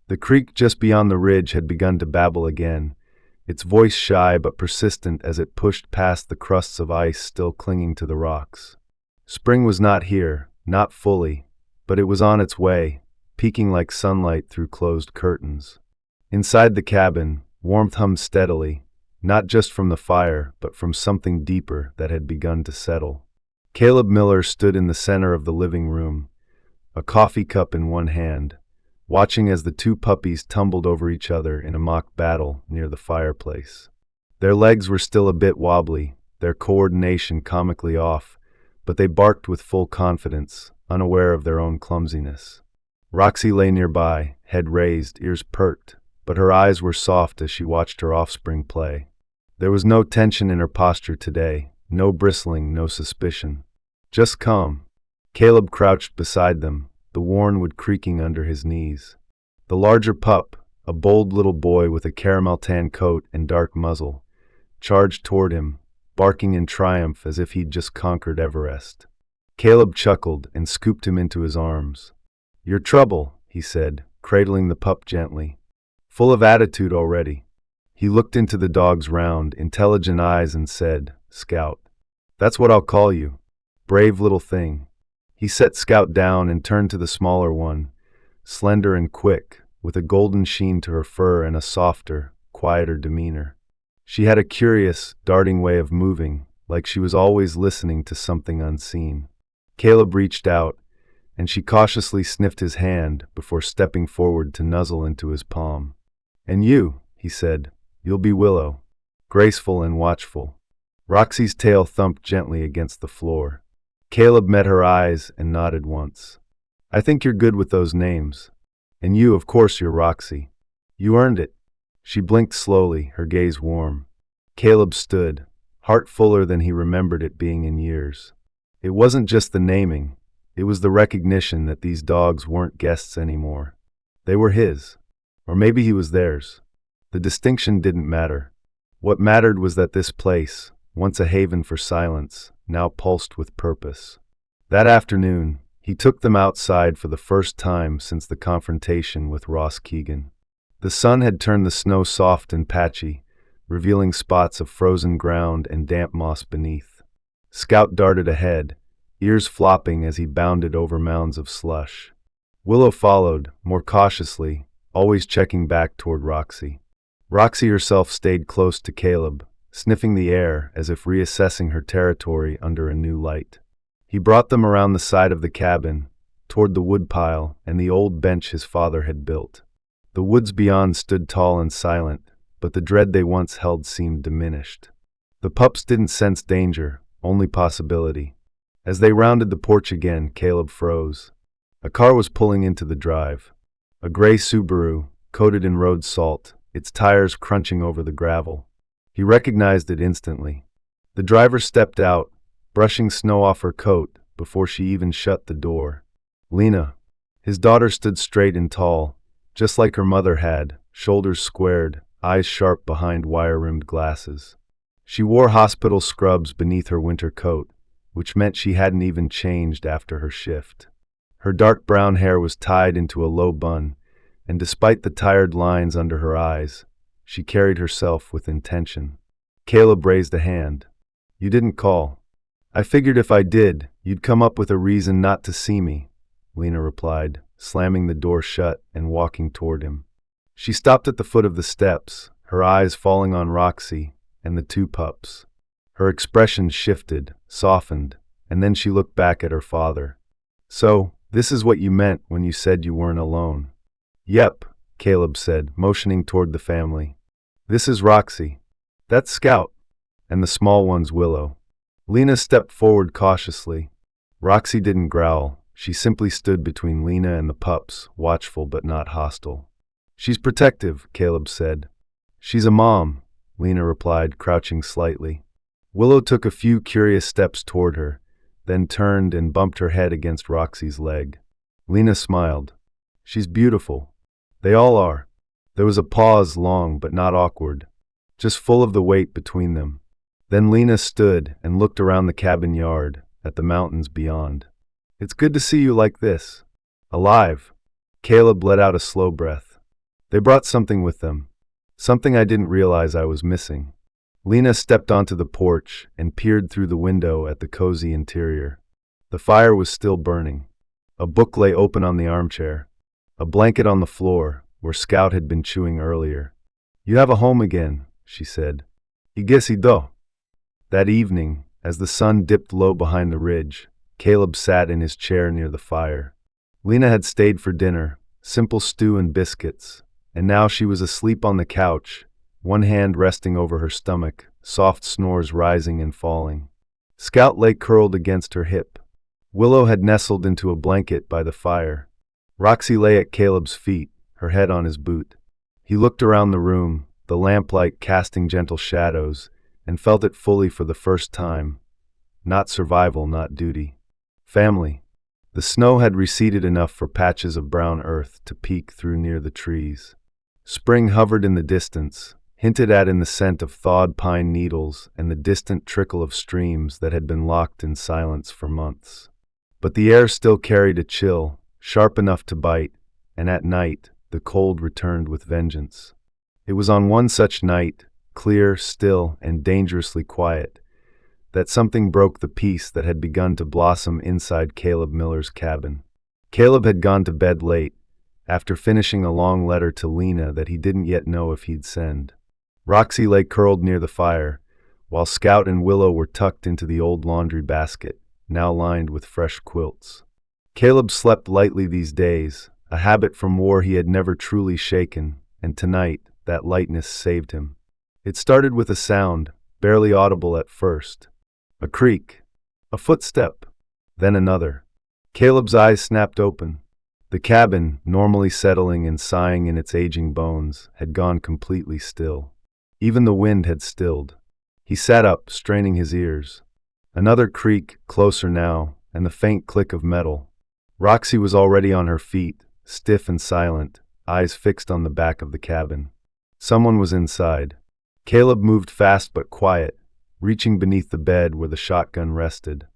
The creek just beyond the ridge had begun to babble again, its voice shy but persistent as it pushed past the crusts of ice still clinging to the rocks. Spring was not here, not fully, but it was on its way, peeking like sunlight through closed curtains. Inside the cabin, warmth hummed steadily, not just from the fire, but from something deeper that had begun to settle. Caleb Miller stood in the center of the living room, a coffee cup in one hand, watching as the two puppies tumbled over each other in a mock battle near the fireplace. Their legs were still a bit wobbly, their coordination comically off, but they barked with full confidence, unaware of their own clumsiness. Roxy lay nearby, head raised, ears perked, but her eyes were soft as she watched her offspring play. There was no tension in her posture today, no bristling, no suspicion. Just calm. Caleb crouched beside them, the worn wood creaking under his knees. The larger pup, a bold little boy with a caramel tan coat and dark muzzle, charged toward him, barking in triumph as if he'd just conquered Everest. Caleb chuckled and scooped him into his arms. "Your trouble," he said, cradling the pup gently. Full of attitude already. He looked into the dog's round, intelligent eyes and said, "Scout. That's what I'll call you. Brave little thing." He set Scout down and turned to the smaller one, slender and quick, with a golden sheen to her fur and a softer, quieter demeanor. She had a curious, darting way of moving, like she was always listening to something unseen. Caleb reached out, and she cautiously sniffed his hand before stepping forward to nuzzle into his palm. "And you," he said, "you'll be Willow, graceful and watchful." Roxy's tail thumped gently against the floor. Caleb met her eyes and nodded once. "I think you're good with those names. And you, of course, you're Roxy. You earned it." She blinked slowly, her gaze warm. Caleb stood, heart fuller than he remembered it being in years. It wasn't just the naming, it was the recognition that these dogs weren't guests anymore. They were his. Or maybe he was theirs. The distinction didn't matter. What mattered was that this place, once a haven for silence, now pulsed with purpose. That afternoon, he took them outside for the first time since the confrontation with Ross Keegan. The sun had turned the snow soft and patchy, revealing spots of frozen ground and damp moss beneath. Scout darted ahead, ears flopping as he bounded over mounds of slush. Willow followed, more cautiously, always checking back toward Roxy. Roxy herself stayed close to Caleb, sniffing the air as if reassessing her territory under a new light. He brought them around the side of the cabin, toward the woodpile and the old bench his father had built. The woods beyond stood tall and silent, but the dread they once held seemed diminished. The pups didn't sense danger, only possibility. As they rounded the porch again, Caleb froze. A car was pulling into the drive. A gray Subaru, coated in road salt, its tires crunching over the gravel. He recognized it instantly. The driver stepped out, brushing snow off her coat before she even shut the door. Lena. His daughter stood straight and tall, just like her mother had, shoulders squared, eyes sharp behind wire-rimmed glasses. She wore hospital scrubs beneath her winter coat, which meant she hadn't even changed after her shift. Her dark brown hair was tied into a low bun, and despite the tired lines under her eyes, she carried herself with intention. Caleb raised a hand. "You didn't call." "I figured if I did, you'd come up with a reason not to see me," Lena replied, slamming the door shut and walking toward him. She stopped at the foot of the steps, her eyes falling on Roxy and the two pups. Her expression shifted, softened, and then she looked back at her father. "So, this is what you meant when you said you weren't alone." "Yep," Caleb said, motioning toward the family. "This is Roxy. That's Scout. And the small one's Willow." Lena stepped forward cautiously. Roxy didn't growl. She simply stood between Lena and the pups, watchful but not hostile. "She's protective," Caleb said. "She's a mom," Lena replied, crouching slightly. Willow took a few curious steps toward her, then turned and bumped her head against Roxy's leg. Lena smiled. "She's beautiful. They all are." There was a pause, long but not awkward, just full of the weight between them. Then Lena stood and looked around the cabin yard, at the mountains beyond. "It's good to see you like this. Alive." Caleb let out a slow breath. "They brought something with them. Something I didn't realize I was missing." Lena stepped onto the porch and peered through the window at the cozy interior. The fire was still burning. A book lay open on the armchair. A blanket on the floor, where Scout had been chewing earlier. "You have a home again," she said. "I guess you do." That evening, as the sun dipped low behind the ridge, Caleb sat in his chair near the fire. Lena had stayed for dinner, simple stew and biscuits, and now she was asleep on the couch, one hand resting over her stomach, soft snores rising and falling. Scout lay curled against her hip. Willow had nestled into a blanket by the fire. Roxy lay at Caleb's feet, her head on his boot. He looked around the room, the lamplight casting gentle shadows, and felt it fully for the first time. Not survival, not duty. Family. The snow had receded enough for patches of brown earth to peek through near the trees. Spring hovered in the distance, hinted at in the scent of thawed pine needles and the distant trickle of streams that had been locked in silence for months. But the air still carried a chill, sharp enough to bite, and at night the cold returned with vengeance. It was on one such night, clear, still, and dangerously quiet, that something broke the peace that had begun to blossom inside Caleb Miller's cabin. Caleb had gone to bed late, after finishing a long letter to Lena that he didn't yet know if he'd send. Roxy lay curled near the fire, while Scout and Willow were tucked into the old laundry basket, now lined with fresh quilts. Caleb slept lightly these days, a habit from war he had never truly shaken, and tonight that lightness saved him. It started with a sound, barely audible at first. A creak, a footstep, then another. Caleb's eyes snapped open. The cabin, normally settling and sighing in its aging bones, had gone completely still. Even the wind had stilled. He sat up, straining his ears. Another creak, closer now, and the faint click of metal. Roxy was already on her feet, stiff and silent, eyes fixed on the back of the cabin. Someone was inside. Caleb moved fast but quiet, reaching beneath the bed where the shotgun rested.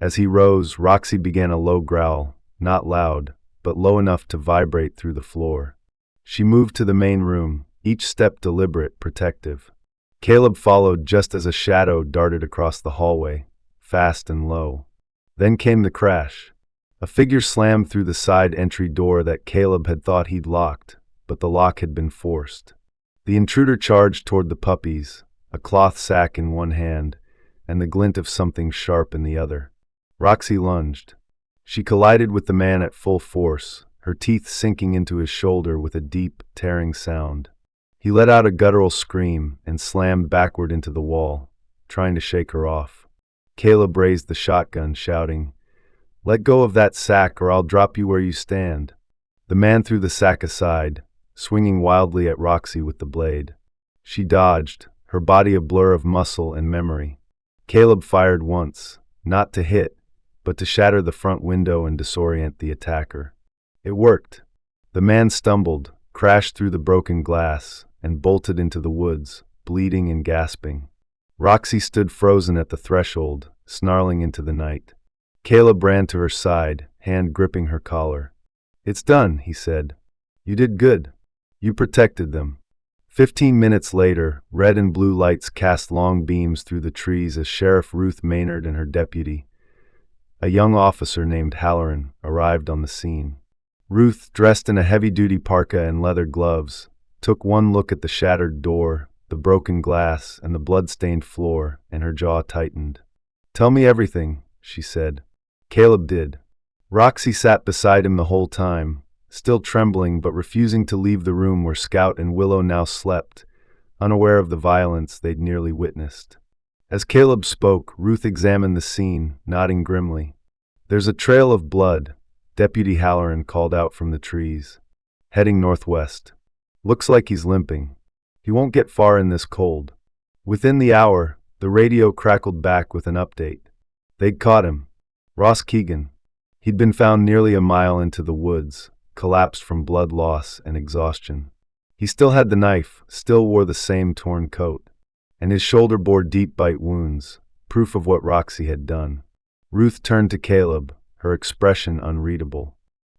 As he rose, Roxy began a low growl, not loud, but low enough to vibrate through the floor. She moved to the main room, each step deliberate, protective. Caleb followed just as a shadow darted across the hallway, fast and low. Then came the crash. A figure slammed through the side entry door that Caleb had thought he'd locked, but the lock had been forced. The intruder charged toward the puppies, a cloth sack in one hand, and the glint of something sharp in the other. Roxy lunged. She collided with the man at full force, her teeth sinking into his shoulder with a deep, tearing sound. He let out a guttural scream and slammed backward into the wall, trying to shake her off. Caleb raised the shotgun, shouting, "Let go of that sack or I'll drop you where you stand." The man threw the sack aside, swinging wildly at Roxy with the blade. She dodged, her body a blur of muscle and memory. Caleb fired once, not to hit, but to shatter the front window and disorient the attacker. It worked. The man stumbled, crashed through the broken glass, and bolted into the woods, bleeding and gasping. Roxy stood frozen at the threshold, snarling into the night. Caleb ran to her side, hand gripping her collar. "It's done," he said. "You did good. You protected them." 15 minutes later, red and blue lights cast long beams through the trees as Sheriff Ruth Maynard and her deputy, a young officer named Halloran, arrived on the scene. Ruth, dressed in a heavy-duty parka and leather gloves, took one look at the shattered door, the broken glass, and the blood-stained floor, and her jaw tightened. "Tell me everything," she said. Caleb did. Roxy sat beside him the whole time, still trembling but refusing to leave the room where Scout and Willow now slept, unaware of the violence they'd nearly witnessed. As Caleb spoke, Ruth examined the scene, nodding grimly. "There's a trail of blood," Deputy Halloran called out from the trees. "Heading northwest. Looks like he's limping. He won't get far in this cold." Within the hour, the radio crackled back with an update. They'd caught him. Ross Keegan. He'd been found nearly a mile into the woods, collapsed from blood loss and exhaustion. He still had the knife, still wore the same torn coat, and his shoulder bore deep bite wounds, proof of what Roxy had done. Ruth turned to Caleb, her expression unreadable.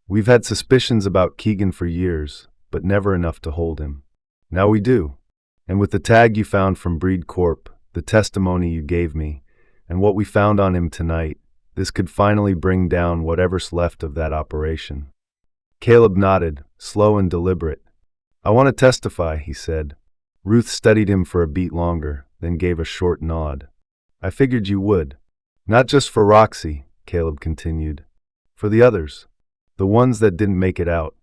"We've had suspicions about Keegan for years, but never enough to hold him. Now we do. And with the tag you found from Breed Corp., the testimony you gave me, and what we found on him tonight, this could finally bring down whatever's left of that operation." Caleb nodded, slow and deliberate. "I want to testify," he said. Ruth studied him for a beat longer, then gave a short nod. "I figured you would. Not just for Roxy," Caleb continued. "For the others. The ones that didn't make it out."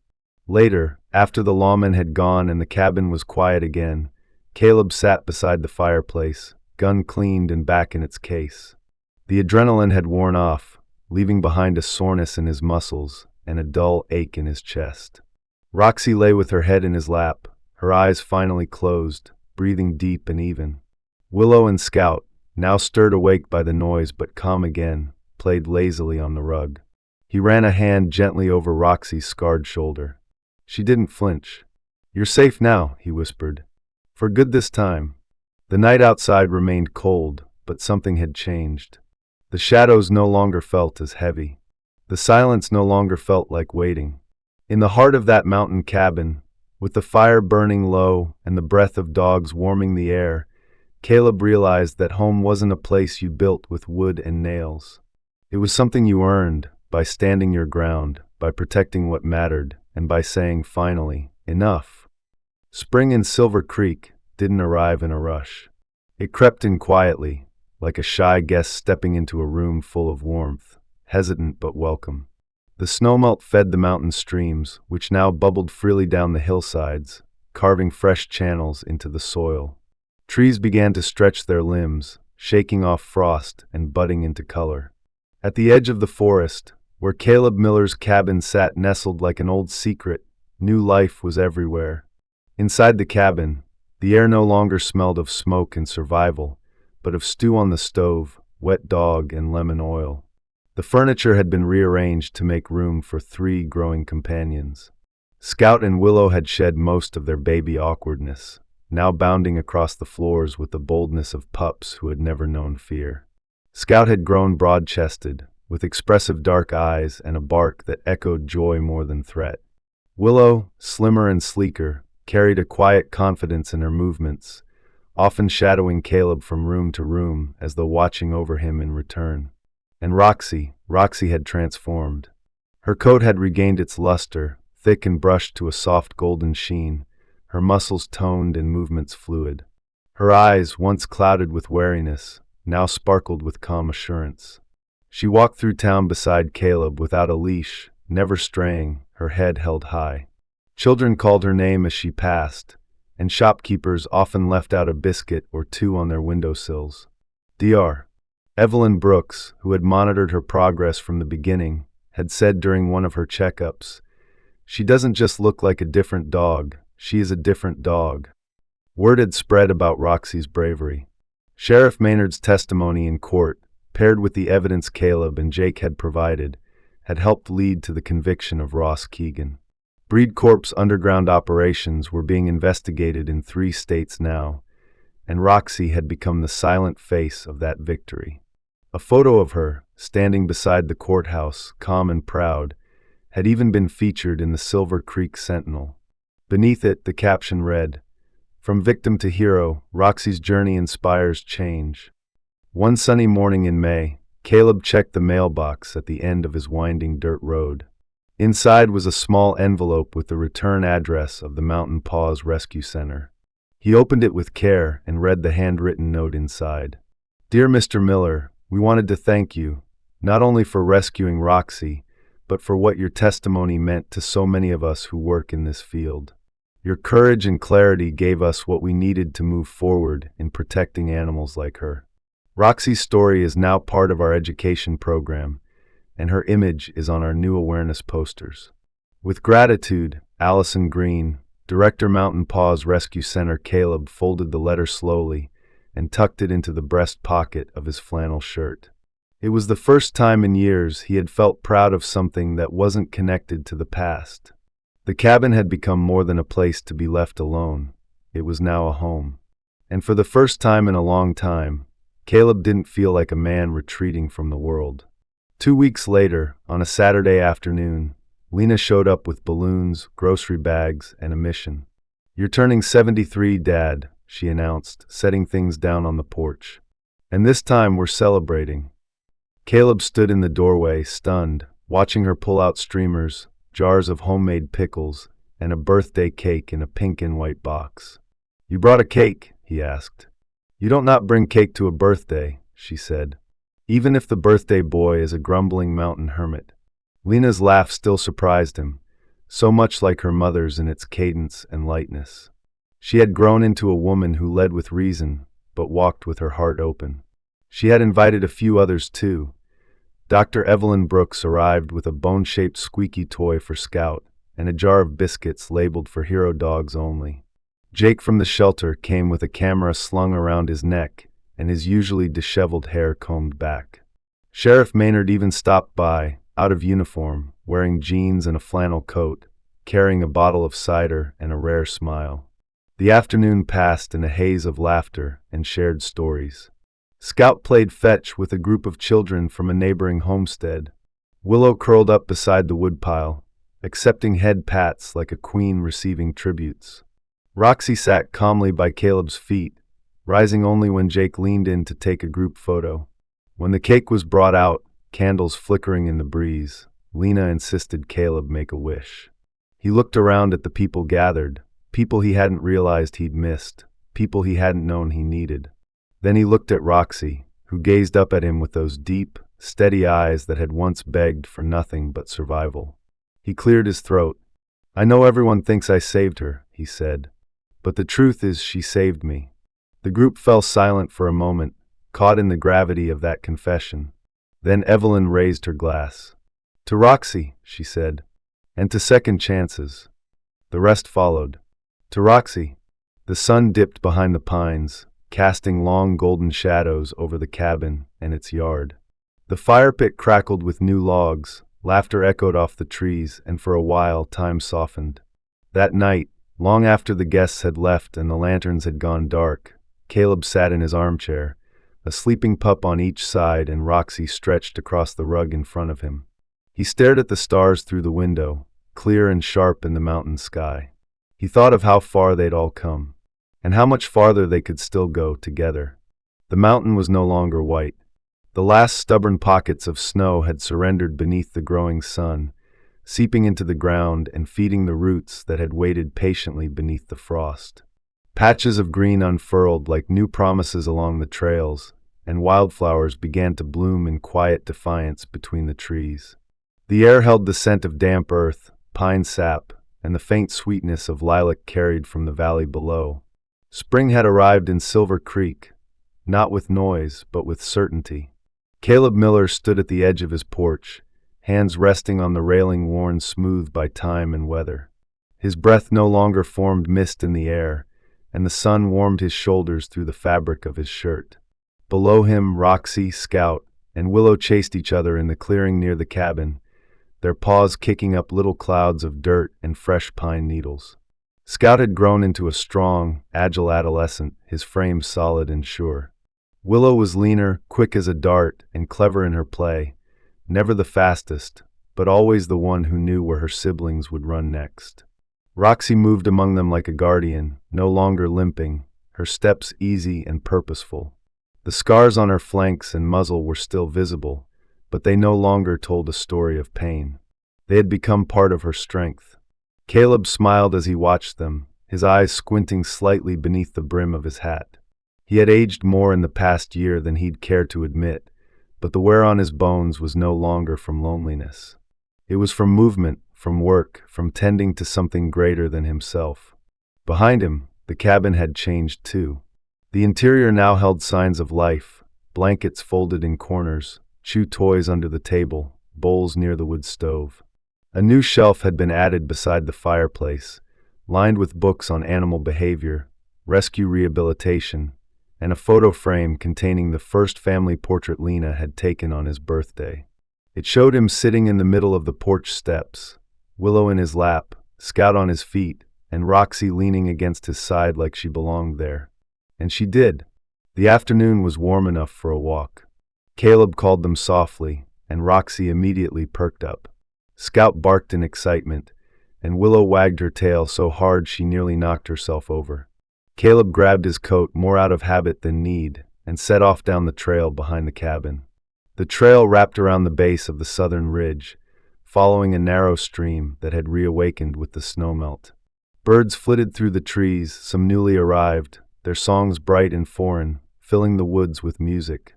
Later, after the lawman had gone and the cabin was quiet again, Caleb sat beside the fireplace, gun cleaned and back in its case. The adrenaline had worn off, leaving behind a soreness in his muscles and a dull ache in his chest. Roxy lay with her head in his lap, her eyes finally closed, breathing deep and even. Willow and Scout, now stirred awake by the noise but calm again, played lazily on the rug. He ran a hand gently over Roxy's scarred shoulder. She didn't flinch. "You're safe now," he whispered. "For good this time." The night outside remained cold, but something had changed. The shadows no longer felt as heavy. The silence no longer felt like waiting. In the heart of that mountain cabin, with the fire burning low and the breath of dogs warming the air, Caleb realized that home wasn't a place you built with wood and nails. It was something you earned by standing your ground, by protecting what mattered, and by saying, finally, enough. Spring in Silver Creek didn't arrive in a rush. It crept in quietly, like a shy guest stepping into a room full of warmth, hesitant but welcome. The snowmelt fed the mountain streams, which now bubbled freely down the hillsides, carving fresh channels into the soil. Trees began to stretch their limbs, shaking off frost and budding into color. At the edge of the forest, where Caleb Miller's cabin sat nestled like an old secret, new life was everywhere. Inside the cabin, the air no longer smelled of smoke and survival, but of stew on the stove, wet dog, and lemon oil. The furniture had been rearranged to make room for 3 growing companions. Scout and Willow had shed most of their baby awkwardness, now bounding across the floors with the boldness of pups who had never known fear. Scout had grown broad-chested, with expressive dark eyes and a bark that echoed joy more than threat. Willow, slimmer and sleeker, carried a quiet confidence in her movements, often shadowing Caleb from room to room as though watching over him in return. And Roxy had transformed. Her coat had regained its luster, thick and brushed to a soft golden sheen, her muscles toned and movements fluid. Her eyes, once clouded with wariness, now sparkled with calm assurance. She walked through town beside Caleb without a leash, never straying, her head held high. Children called her name as she passed, and shopkeepers often left out a biscuit or 2 on their windowsills. Dr. Evelyn Brooks, who had monitored her progress from the beginning, had said during one of her checkups, "She doesn't just look like a different dog, she is a different dog." Word had spread about Roxy's bravery. Sheriff Maynard's testimony in court, paired with the evidence Caleb and Jake had provided, had helped lead to the conviction of Ross Keegan. Breed Corp's underground operations were being investigated in 3 states now, and Roxy had become the silent face of that victory. A photo of her, standing beside the courthouse, calm and proud, had even been featured in the Silver Creek Sentinel. Beneath it, the caption read, "From victim to hero, Roxy's journey inspires change." One sunny morning in May, Caleb checked the mailbox at the end of his winding dirt road. Inside was a small envelope with the return address of the Mountain Paws Rescue Center. He opened it with care and read the handwritten note inside. "Dear Mr. Miller, we wanted to thank you, not only for rescuing Roxy, but for what your testimony meant to so many of us who work in this field. Your courage and clarity gave us what we needed to move forward in protecting animals like her. Roxy's story is now part of our education program, and her image is on our new awareness posters. With gratitude, Allison Green, Director Mountain Paws Rescue Center." Caleb folded the letter slowly and tucked it into the breast pocket of his flannel shirt. It was the first time in years he had felt proud of something that wasn't connected to the past. The cabin had become more than a place to be left alone. It was now a home. And for the first time in a long time, Caleb didn't feel like a man retreating from the world. 2 weeks later, on a Saturday afternoon, Lena showed up with balloons, grocery bags, and a mission. "You're turning 73, Dad," she announced, setting things down on the porch. "And this time we're celebrating." Caleb stood in the doorway, stunned, watching her pull out streamers, jars of homemade pickles, and a birthday cake in a pink and white box. "You brought a cake?" he asked. "You don't not bring cake to a birthday," she said. "Even if the birthday boy is a grumbling mountain hermit." Lena's laugh still surprised him, so much like her mother's in its cadence and lightness. She had grown into a woman who led with reason, but walked with her heart open. She had invited a few others too. Dr. Evelyn Brooks arrived with a bone-shaped squeaky toy for Scout and a jar of biscuits labeled for hero dogs only. Jake from the shelter came with a camera slung around his neck and his usually disheveled hair combed back. Sheriff Maynard even stopped by, out of uniform, wearing jeans and a flannel coat, carrying a bottle of cider and a rare smile. The afternoon passed in a haze of laughter and shared stories. Scout played fetch with a group of children from a neighboring homestead. Willow curled up beside the woodpile, accepting head pats like a queen receiving tributes. Roxy sat calmly by Caleb's feet, rising only when Jake leaned in to take a group photo. When the cake was brought out, candles flickering in the breeze, Lena insisted Caleb make a wish. He looked around at the people gathered, people he hadn't realized he'd missed, people he hadn't known he needed. Then he looked at Roxy, who gazed up at him with those deep, steady eyes that had once begged for nothing but survival. He cleared his throat. "I know everyone thinks I saved her," he said, "but the truth is she saved me." The group fell silent for a moment, caught in the gravity of that confession. Then Evelyn raised her glass. "To Roxy," she said, "and to second chances." The rest followed. "To Roxy." The sun dipped behind the pines, casting long golden shadows over the cabin and its yard. The fire pit crackled with new logs, laughter echoed off the trees, and for a while time softened. That night, long after the guests had left and the lanterns had gone dark, Caleb sat in his armchair, a sleeping pup on each side and Roxy stretched across the rug in front of him. He stared at the stars through the window, clear and sharp in the mountain sky. He thought of how far they'd all come, and how much farther they could still go together. The mountain was no longer white. The last stubborn pockets of snow had surrendered beneath the growing sun, seeping into the ground and feeding the roots that had waited patiently beneath the frost. Patches of green unfurled like new promises along the trails, and wildflowers began to bloom in quiet defiance between the trees. The air held the scent of damp earth, pine sap, and the faint sweetness of lilac carried from the valley below. Spring had arrived in Silver Creek, not with noise, but with certainty. Caleb Miller stood at the edge of his porch, hands resting on the railing worn smooth by time and weather. His breath no longer formed mist in the air, and the sun warmed his shoulders through the fabric of his shirt. Below him, Roxy, Scout, and Willow chased each other in the clearing near the cabin, their paws kicking up little clouds of dirt and fresh pine needles. Scout had grown into a strong, agile adolescent, his frame solid and sure. Willow was leaner, quick as a dart, and clever in her play, never the fastest, but always the one who knew where her siblings would run next. Roxy moved among them like a guardian, no longer limping, her steps easy and purposeful. The scars on her flanks and muzzle were still visible, but they no longer told a story of pain. They had become part of her strength. Caleb smiled as he watched them, his eyes squinting slightly beneath the brim of his hat. He had aged more in the past year than he'd care to admit, but the wear on his bones was no longer from loneliness. It was from movement, from work, from tending to something greater than himself. Behind him, the cabin had changed too. The interior now held signs of life, blankets folded in corners, chew toys under the table, bowls near the wood stove. A new shelf had been added beside the fireplace, lined with books on animal behavior, rescue rehabilitation, and a photo frame containing the first family portrait Lena had taken on his birthday. It showed him sitting in the middle of the porch steps, Willow in his lap, Scout on his feet, and Roxy leaning against his side like she belonged there. And she did. The afternoon was warm enough for a walk. Caleb called them softly, and Roxy immediately perked up. Scout barked in excitement, and Willow wagged her tail so hard she nearly knocked herself over. Caleb grabbed his coat more out of habit than need and set off down the trail behind the cabin. The trail wrapped around the base of the southern ridge, following a narrow stream that had reawakened with the snowmelt. Birds flitted through the trees, some newly arrived, their songs bright and foreign, filling the woods with music.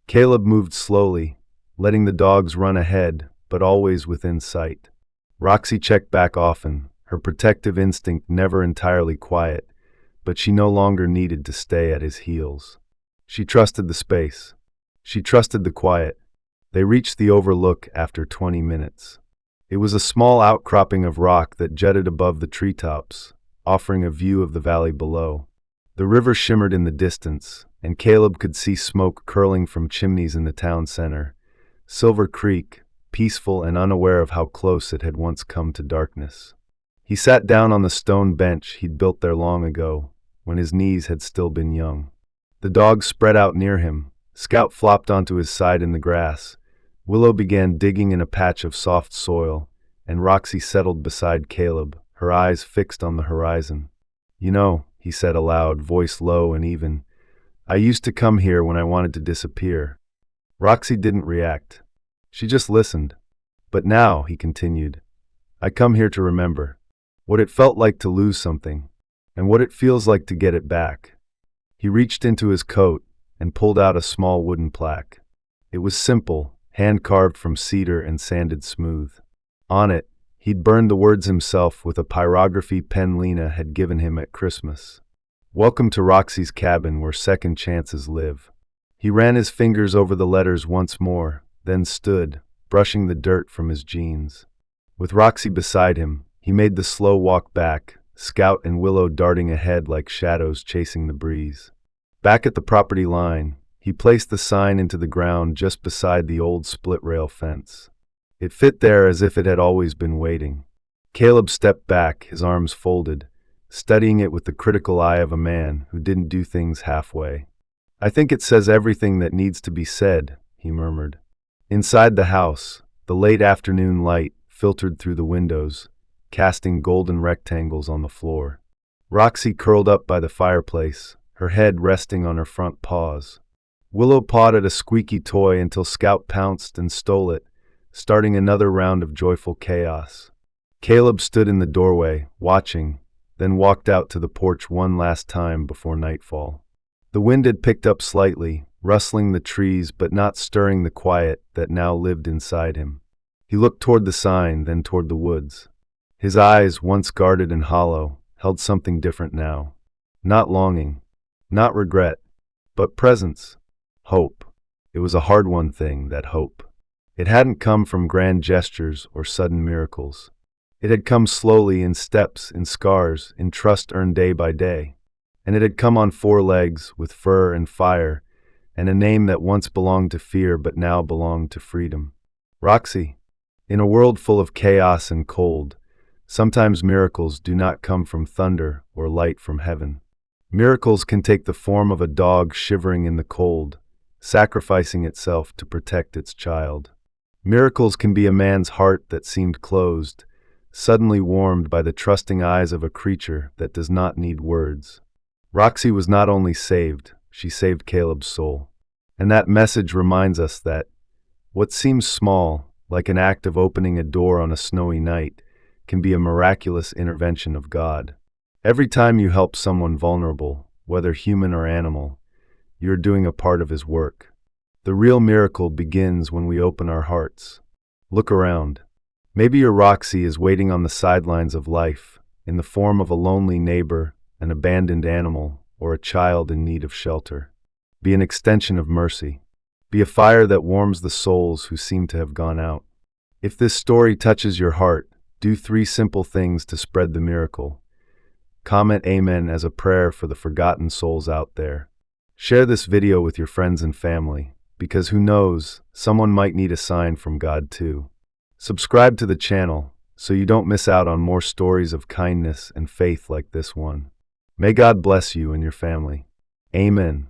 Caleb moved slowly, letting the dogs run ahead, but always within sight. Roxy checked back often, her protective instinct never entirely quiet, but she no longer needed to stay at his heels. She trusted the space. She trusted the quiet. They reached the overlook after 20 minutes. It was a small outcropping of rock that jutted above the treetops, offering a view of the valley below. The river shimmered in the distance, and Caleb could see smoke curling from chimneys in the town center. Silver Creek, peaceful and unaware of how close it had once come to darkness. He sat down on the stone bench he'd built there long ago, when his knees had still been young. The dog spread out near him. Scout flopped onto his side in the grass. Willow began digging in a patch of soft soil, and Roxy settled beside Caleb, her eyes fixed on the horizon. "You know," he said aloud, voice low and even, "I used to come here when I wanted to disappear." Roxy didn't react. She just listened. "But now," he continued, "I come here to remember what it felt like to lose something, and what it feels like to get it back." He reached into his coat and pulled out a small wooden plaque. It was simple, hand-carved from cedar and sanded smooth. On it, he'd burned the words himself with a pyrography pen Lena had given him at Christmas. "Welcome to Roxy's cabin where second chances live." He ran his fingers over the letters once more, then stood, brushing the dirt from his jeans. With Roxy beside him, he made the slow walk back, Scout and Willow darting ahead like shadows chasing the breeze. Back at the property line, he placed the sign into the ground just beside the old split-rail fence. It fit there as if it had always been waiting. Caleb stepped back, his arms folded, studying it with the critical eye of a man who didn't do things halfway. "I think it says everything that needs to be said," he murmured. Inside the house, the late afternoon light filtered through the windows, casting golden rectangles on the floor. Roxy curled up by the fireplace, her head resting on her front paws. Willow pawed at a squeaky toy until Scout pounced and stole it, starting another round of joyful chaos. Caleb stood in the doorway, watching, then walked out to the porch one last time before nightfall. The wind had picked up slightly, rustling the trees but not stirring the quiet that now lived inside him. He looked toward the sign, then toward the woods. His eyes, once guarded and hollow, held something different now. Not longing, not regret, but presence, hope. It was a hard-won thing, that hope. It hadn't come from grand gestures or sudden miracles. It had come slowly, in steps, in scars, in trust earned day by day. And it had come on four legs, with fur and fire, and a name that once belonged to fear but now belonged to freedom. Roxy. In a world full of chaos and cold, sometimes miracles do not come from thunder or light from heaven. Miracles can take the form of a dog shivering in the cold, sacrificing itself to protect its child. Miracles can be a man's heart that seemed closed, suddenly warmed by the trusting eyes of a creature that does not need words. Roxy was not only saved, she saved Caleb's soul. And that message reminds us that what seems small, like an act of opening a door on a snowy night, can be a miraculous intervention of God. Every time you help someone vulnerable, whether human or animal, you're doing a part of His work. The real miracle begins when we open our hearts. Look around. Maybe your Roxy is waiting on the sidelines of life, in the form of a lonely neighbor, an abandoned animal, or a child in need of shelter. Be an extension of mercy. Be a fire that warms the souls who seem to have gone out. If this story touches your heart, do 3 simple things to spread the miracle. Comment Amen as a prayer for the forgotten souls out there. Share this video with your friends and family, because who knows, someone might need a sign from God too. Subscribe to the channel so you don't miss out on more stories of kindness and faith like this one. May God bless you and your family. Amen.